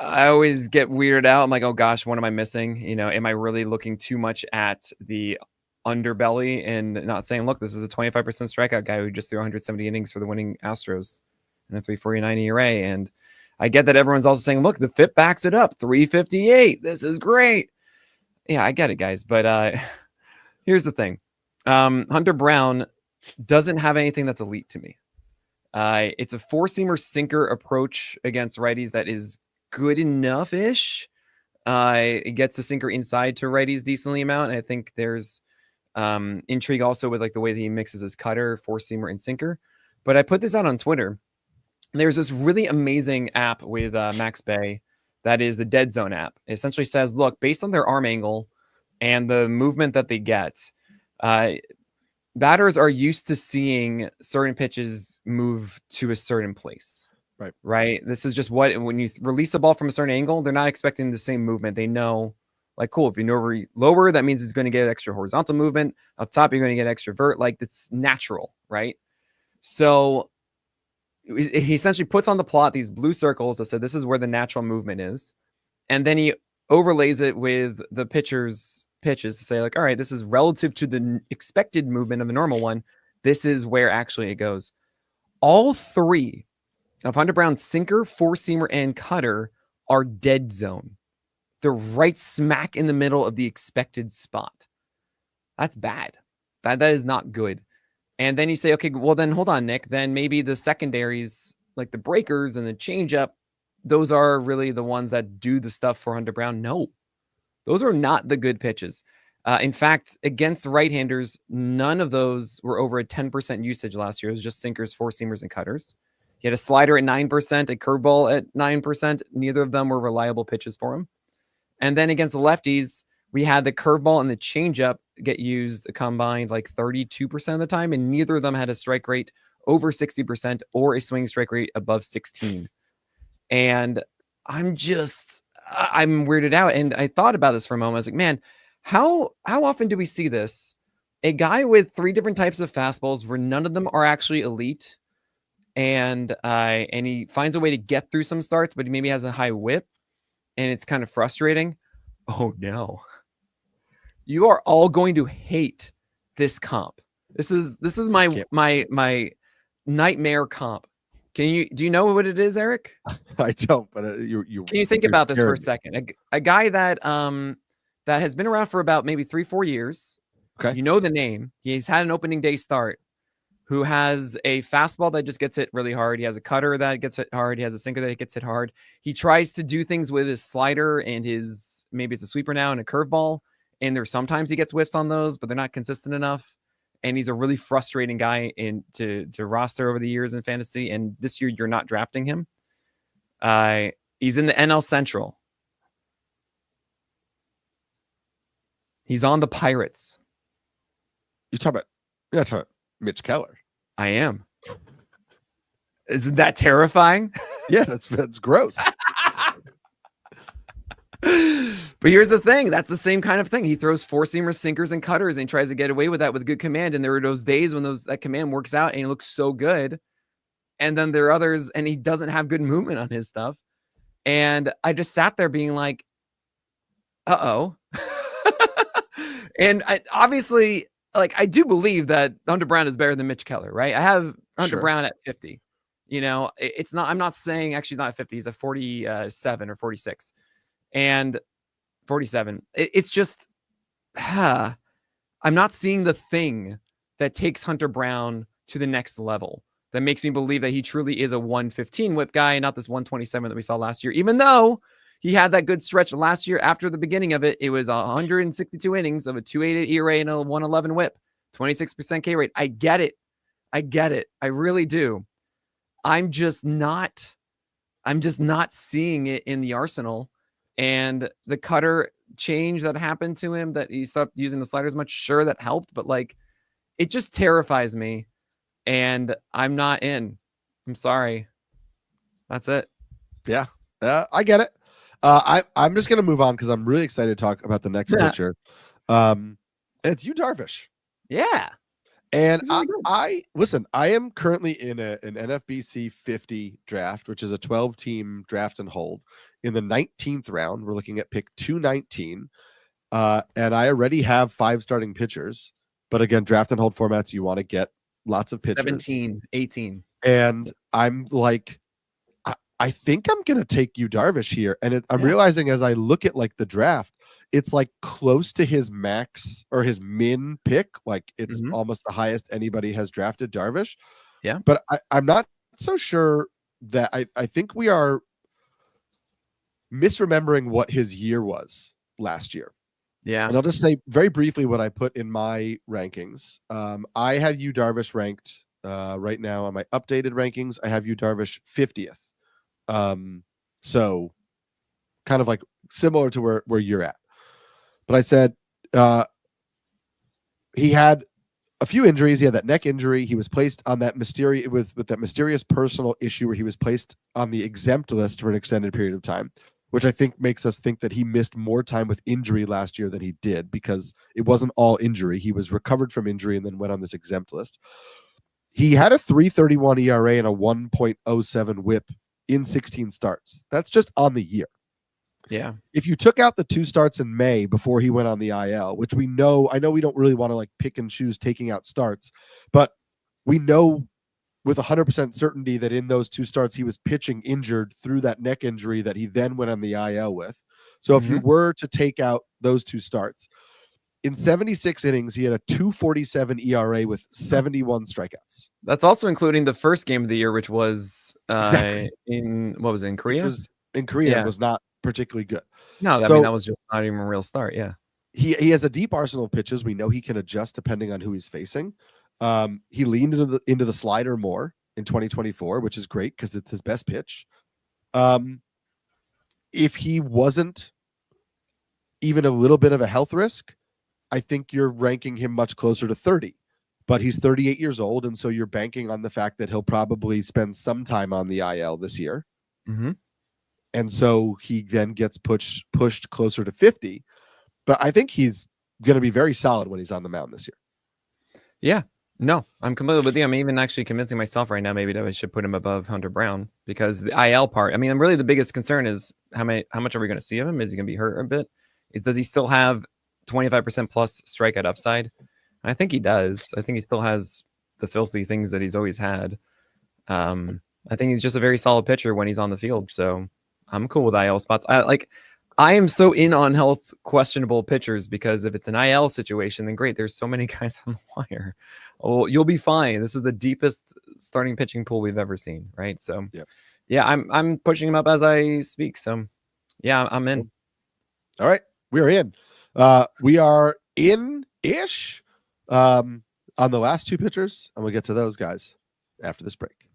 get weirded out. I'm like, oh gosh, what am I missing? You know, am I really looking too much at the underbelly and not saying, look, this is a 25% strikeout guy who just threw 170 innings for the winning Astros and a 3.49 ERA. And I get that everyone's also saying, look, the FIP backs it up, 358. This is great. Yeah, I get it, guys. But here's the thing. Hunter Brown doesn't have anything that's elite to me. It's a four-seamer sinker approach against righties that is good enough-ish. It gets the sinker inside to righties decently amount. And I think there's intrigue also with like the way that he mixes his cutter, four-seamer, and sinker. But I put this out on Twitter. There's this really amazing app with Max Bay that is the Dead Zone app. It essentially says, look, based on their arm angle and the movement that they get, batters are used to seeing certain pitches move to a certain place. Right. This is just when you release the ball from a certain angle, they're not expecting the same movement. They know, like, cool, if you know lower, that means it's going to get extra horizontal movement. Up top, you're going to get extra vert. Like, it's natural, right? So he essentially puts on the plot these blue circles that said this is where the natural movement is. And then he overlays it with the pitcher's pitches to say, like, all right, this is relative to the expected movement of the normal one. This is where actually it goes. All three of Hunter Brown's sinker, four-seamer, and cutter are dead zone. They're right smack in the middle of the expected spot. That's bad. That is not good. And then you say, okay, well then hold on, Nick. Then maybe the secondaries, like the breakers and the changeup, those are really the ones that do the stuff for Hunter Brown. No, those are not the good pitches. In fact, against right-handers, none of those were over a 10% usage last year. It was just sinkers, four-seamers, and cutters. He had a slider at 9%, a curveball at 9%. Neither of them were reliable pitches for him. And then against the lefties, we had the curveball and the changeup get used combined like 32% of the time, and neither of them had a strike rate over 60% or a swing strike rate above 16. And I'm weirded out. And I thought about this for a moment. I was like, man, how often do we see this? A guy with three different types of fastballs where none of them are actually elite, and he finds a way to get through some starts, but he maybe has a high whip, and it's kind of frustrating. Oh no. You are all going to hate this comp. This is my nightmare comp. Do you know what it is, Eric? I don't, but can you think about this for a second? A guy that has been around for about maybe 3-4 years. Okay. You know the name. He's had an opening day start. Who has a fastball that just gets hit really hard. He has a cutter that gets hit hard. He has a sinker that gets hit hard. He tries to do things with his slider and maybe it's a sweeper now and a curveball. And there's sometimes he gets whiffs on those, but they're not consistent enough. And he's a really frustrating guy to roster over the years in fantasy. And this year you're not drafting him. He's in the NL Central. He's on the Pirates. You're talking about Mitch Keller. I am. Isn't that terrifying? Yeah, that's gross. But here's the thing. That's the same kind of thing. He throws four-seamers, sinkers, and cutters, and he tries to get away with that with good command. And there are those days when that command works out and he looks so good. And then there are others, and he doesn't have good movement on his stuff. And I just sat there being like, uh-oh. And obviously, like, I do believe that Hunter Brown is better than Mitch Keller, right? I have Hunter Brown at 50. You know, it's not, I'm not saying actually he's not 50. He's a 47 or 46 and 47. It's just, I'm not seeing the thing that takes Hunter Brown to the next level that makes me believe that he truly is a 115 whip guy and not this 127 that we saw last year, even though he had that good stretch last year. After the beginning of it, it was 162 innings of a 2.88 ERA and a 111 whip, 26% K rate. I get it. I really do. I'm just not seeing it in the arsenal. And the cutter change that happened to him, that he stopped using the sliders much, sure, that helped, but like, it just terrifies me. And I'm not in. I'm sorry. That's it. Yeah, I get it. I'm just gonna move on because I'm really excited to talk about the next pitcher. And it's Yu Darvish. Yeah. And I listen, I am currently in an NFBC 50 draft, which is a 12-team draft and hold. In the 19th round, we're looking at pick 219. And I already have 5 starting pitchers. But again, draft and hold formats, you want to get lots of pitchers. 17, 18. And I'm like, I think I'm going to take Yu Darvish here. And I'm realizing as I look at like the draft, it's like close to his max or his min pick. Like it's almost the highest anybody has drafted Darvish. Yeah. But I'm not so sure that I think we are misremembering what his year was last year. Yeah. And I'll just say very briefly what I put in my rankings. I have Yu Darvish ranked right now on my updated rankings. I have Yu Darvish 50th. So kind of like similar to where you're at. But I said he had a few injuries. He had that neck injury. He was placed on that with that mysterious personal issue where he was placed on the exempt list for an extended period of time, which I think makes us think that he missed more time with injury last year than he did, because it wasn't all injury. He was recovered from injury and then went on this exempt list. He had a 3.31 ERA and a 1.07 whip in 16 starts. That's just on the year. Yeah. If you took out the 2 starts in May before he went on the IL, which I know we don't really want to like pick and choose taking out starts, but we know with 100% certainty that in those 2 starts, he was pitching injured through that neck injury that he then went on the IL with. So if you were to take out those 2 starts, in 76 innings, he had a 2.47 ERA with 71 strikeouts. That's also including the first game of the year, which was in Korea? Which was in Korea and was not particularly good. No, I mean, that was just not even a real start. Yeah. He has a deep arsenal of pitches. We know he can adjust depending on who he's facing. He leaned into the slider more in 2024, which is great because it's his best pitch. If he wasn't even a little bit of a health risk, I think you're ranking him much closer to 30. But he's 38 years old, and so you're banking on the fact that he'll probably spend some time on the IL this year. And so he then gets pushed closer to 50. But I think he's going to be very solid when he's on the mound this year. Yeah. No, I'm completely with you. I'm even actually convincing myself right now maybe that I should put him above Hunter Brown, because the IL part, I mean, really the biggest concern is how much are we going to see of him? Is he going to be hurt a bit? Does he still have 25% plus strikeout upside? I think he does. I think he still has the filthy things that he's always had. I think he's just a very solid pitcher when he's on the field. So I'm cool with IL spots. I am so in on health questionable pitchers, because if it's an IL situation, then great. There's so many guys on the wire. Oh, you'll be fine. This is the deepest starting pitching pool we've ever seen, right? So yeah, I'm pushing him up as I speak. So yeah, I'm in. All right, we are in. We are in-ish on the last 2 pitchers, and we'll get to those guys after this break.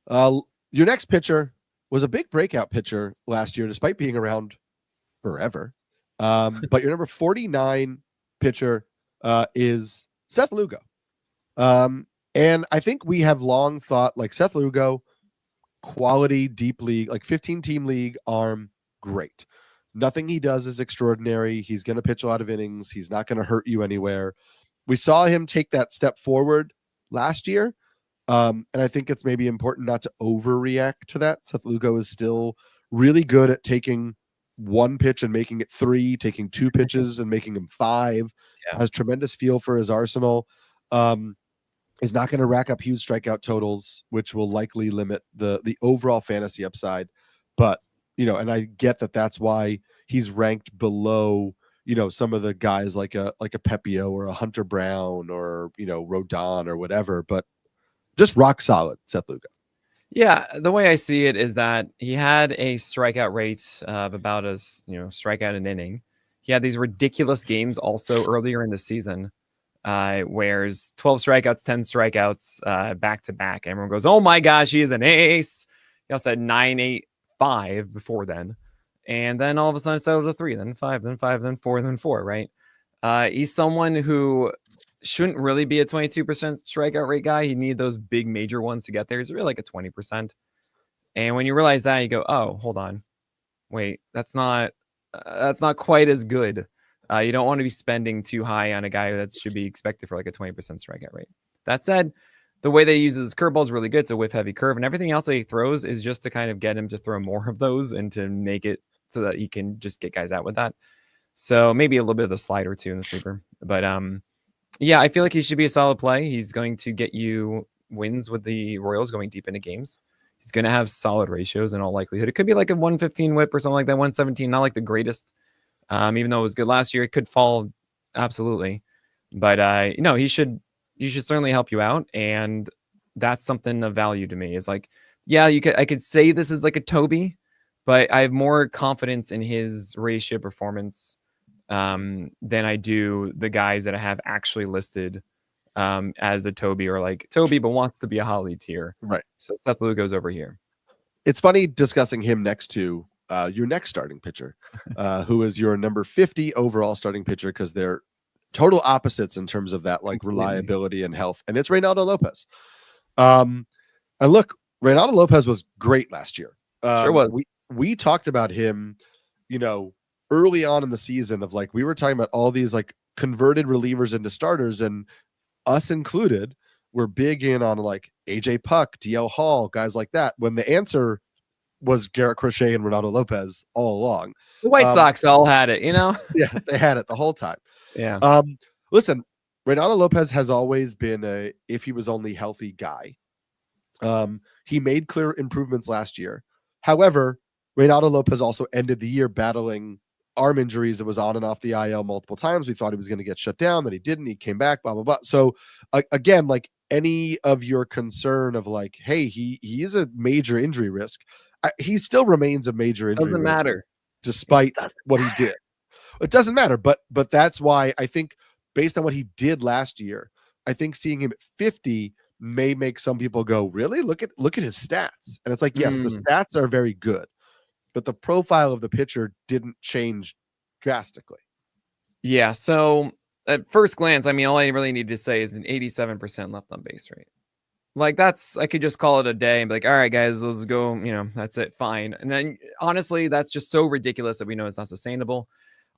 Your next pitcher was a big breakout pitcher last year, despite being around forever. But your number 49 pitcher is Seth Lugo. And I think we have long thought, like, Seth Lugo, quality deep league, like 15-team league arm, great. Nothing he does is extraordinary. He's going to pitch a lot of innings. He's not going to hurt you anywhere. We saw him take that step forward last year. And I think it's maybe important not to overreact to that. Seth Lugo is still really good at taking 1 pitch and making it 3, taking 2 pitches and making them 5. Has tremendous feel for his arsenal. Is not going to rack up huge strikeout totals, which will likely limit the overall fantasy upside. But, and I get that that's why he's ranked below, some of the guys like a Pepiot or a Hunter Brown or, Rodon or whatever. But just rock solid, Seth Lugo. Yeah, the way I see it is that he had a strikeout rate of about strikeout an inning. He had these ridiculous games also earlier in the season, where's 12 strikeouts, 10 strikeouts back to back. Everyone goes, "Oh my gosh, he is an ace." He also had 9.85 before then, and then all of a sudden it settled to 3, then 5, then 5, then 4, then 4. Right? He's someone who shouldn't really be a 22% strikeout rate guy. He need those big major ones to get there. He's really like a 20%. And when you realize that, you go, "Oh, hold on, wait, that's not quite as good." You don't want to be spending too high on a guy that should be expected for like a 20% strikeout rate. That said, the way they use his curveball is really good. It's a whiff heavy curve, and everything else that he throws is just to kind of get him to throw more of those and to make it so that he can just get guys out with that. So maybe a little bit of the slider too in the sweeper. But yeah, I feel like he should be a solid play. He's going to get you wins with the Royals going deep into games. He's going to have solid ratios in all likelihood. It could be like a 115 whip or something like that, 117, not like the greatest. Even though it was good last year, it could fall absolutely. But he should you should certainly help you out. And that's something of value to me. Is like, yeah, I could say this is like a Toby, but I have more confidence in his ratio performance than I do the guys that I have actually listed as the Toby, or like Toby but wants to be a Holly tier. Right. So Seth Lugo's over here. It's funny discussing him next to your next starting pitcher, who is your number 50 overall starting pitcher, because they're total opposites in terms of that, like, reliability and health. And it's Reynaldo Lopez. And look, Reynaldo Lopez was great last year. Sure was. We talked about him, early on in the season, of like, we were talking about all these like converted relievers into starters, and us included, were big in on like AJ Puck, DL Hall, guys like that, when the answer was Garrett Crochet and Reynaldo Lopez all along. The White Sox all had it, Yeah, they had it the whole time. Yeah. Listen, Reynaldo Lopez has always been a if he was only healthy guy. He made clear improvements last year. However, Reynaldo Lopez also ended the year battling arm injuries. It was on and off the IL multiple times. We thought he was going to get shut down, then he didn't. He came back, blah, blah, blah. So again, like, any of your concern of like, hey, he is a major injury risk. He still remains a major injury risk. Doesn't matter. Despite what he did. It doesn't matter. But that's why I think, based on what he did last year, I think seeing him at 50 may make some people go, really? Look at his stats. And it's like, yes, the stats are very good, but the profile of the pitcher didn't change drastically. Yeah. So at first glance, I mean, all I really need to say is an 87% left on base rate. Like, I could just call it a day and be like, all right, guys, let's go. That's it. Fine. And then honestly, that's just so ridiculous that we know it's not sustainable.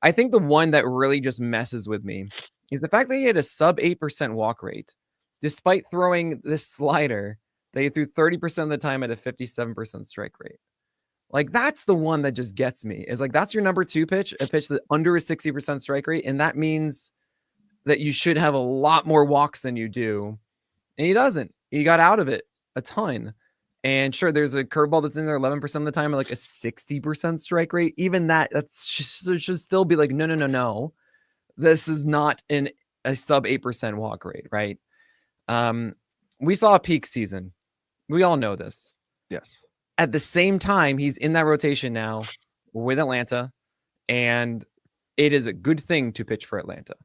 I think the one that really just messes with me is the fact that he had a sub 8% walk rate, despite throwing this slider that he threw 30% of the time at a 57% strike rate. Like, that's the one that just gets me. Is like, that's your number 2 pitch, a pitch that under a 60% strike rate. And that means that you should have a lot more walks than you do. And he doesn't. He got out of it a ton. And sure, there's a curveball that's in there 11% of the time at like a 60% strike rate. Even that should still be like, no. This is not a sub 8% walk rate, right? We saw a peak season. We all know this. Yes. At the same time, he's in that rotation now with Atlanta, and it is a good thing to pitch for Atlanta.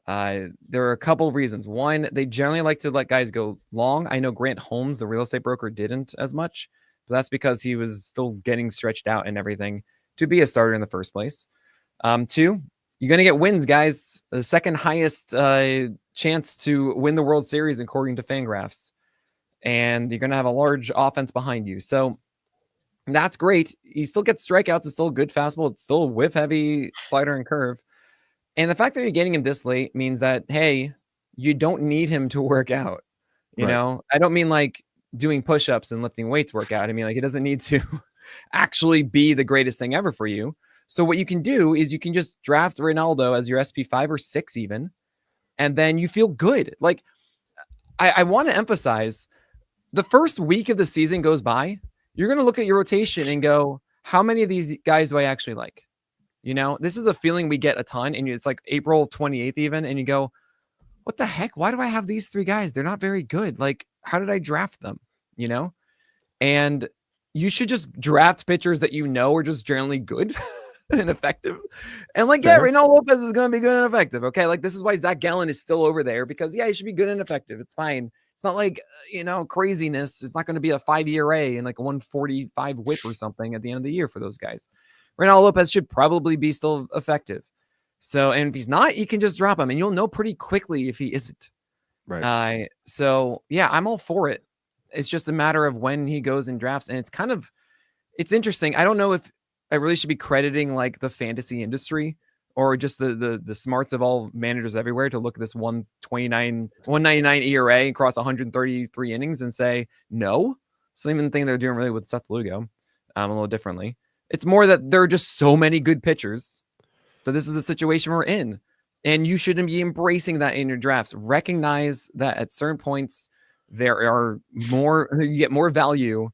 There are a couple of reasons. One, they generally like to let guys go long. I know Grant Holmes, the real estate broker, didn't as much, but that's because he was still getting stretched out and everything to be a starter in the first place. 2, you're going to get wins, guys. The second highest chance to win the World Series, according to Fangraphs. And you're going to have a large offense behind you. So that's great. He still gets strikeouts. It's still a good fastball. It's still a whiff heavy slider and curve. And the fact that you're getting him this late means that, hey, you don't need him to work out. You know, I don't mean like doing push-ups and lifting weights work out. I mean, like, he doesn't need to actually be the greatest thing ever for you. So what you can do is you can just draft Reynaldo as your SP5 or 6 even, and then you feel good. Like, I want to emphasize, the first week of the season goes by, you're going to look at your rotation and go, how many of these guys do I actually like? This is a feeling we get a ton, and it's like April 28th even, and you go, what the heck? Why do I have these 3 guys? They're not very good. Like, how did I draft them? And you should just draft pitchers that are just generally good and effective. And like, yeah, Reynaldo Lopez is going to be good and effective. Okay. Like, this is why Zack Gallen is still over there, because he should be good and effective. It's fine. It's not like, craziness. It's not going to be a 5 ERA and like a 145 whip or something at the end of the year for those guys. Reynaldo Lopez should probably be still effective. So, and if he's not, you can just drop him and you'll know pretty quickly if he isn't. Right. So yeah, I'm all for it. It's just a matter of when he goes in drafts. And it's interesting. I don't know if I really should be crediting like the fantasy industry or just the smarts of all managers everywhere to look at this 199 ERA across 133 innings and say, no. Same thing they're doing really with Seth Lugo, a little differently. It's more that there are just so many good pitchers that this is the situation we're in. And you shouldn't be embracing that in your drafts. Recognize that at certain points, you get more value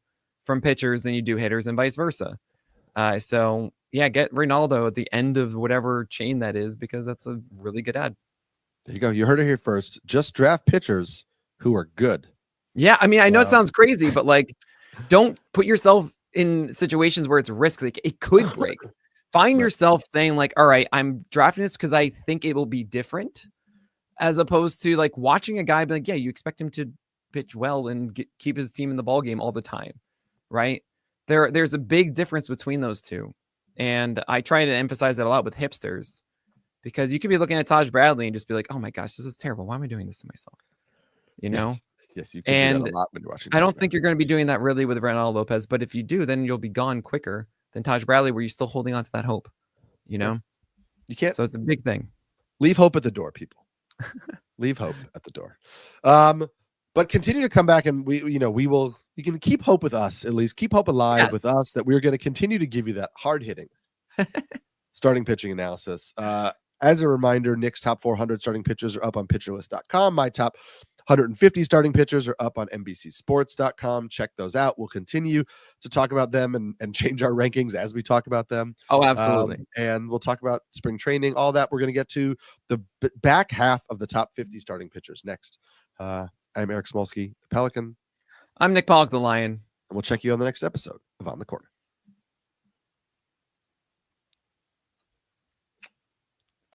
from pitchers than you do hitters and vice versa. So yeah, get Reynaldo at the end of whatever chain that is, because that's a really good ad. There you go. You heard it here first. Just draft pitchers who are good. Yeah, I mean, I know it sounds crazy, but like, don't put yourself in situations where it's risk. Like, it could break. Find yourself saying like, all right, I'm drafting this because I think it will be different, as opposed to like watching a guy be like, yeah, you expect him to pitch well and keep his team in the ball game all the time, right? There's a big difference between those two, and I try to emphasize that a lot with hipsters, because you could be looking at Taj Bradley and just be like, oh my gosh, this is terrible. Why am I doing this to myself? You know? Yes, you can do that a lot when you're watching. I don't think you're going to be doing that really with Reynaldo Lopez, but if you do, then you'll be gone quicker than Taj Bradley, where you're still holding on to that hope. You know? You can't. So it's a big thing. Leave hope at the door, people. Leave hope at the door. But continue to come back, and you can keep hope with us, at least keep hope alive with us, that we're going to continue to give you that hard hitting starting pitching analysis. As a reminder, Nick's top 400 starting pitchers are up on pitcherlist.com. My top 150 starting pitchers are up on NBCsports.com. Check those out. We'll continue to talk about them and change our rankings as we talk about them. Oh, absolutely. And we'll talk about spring training, all that. We're going to get to the back half of the top 50 starting pitchers next. I'm Eric Smolsky, the Pelican. I'm Nick Pollock, the Lion. And we'll check you on the next episode of On the Corner.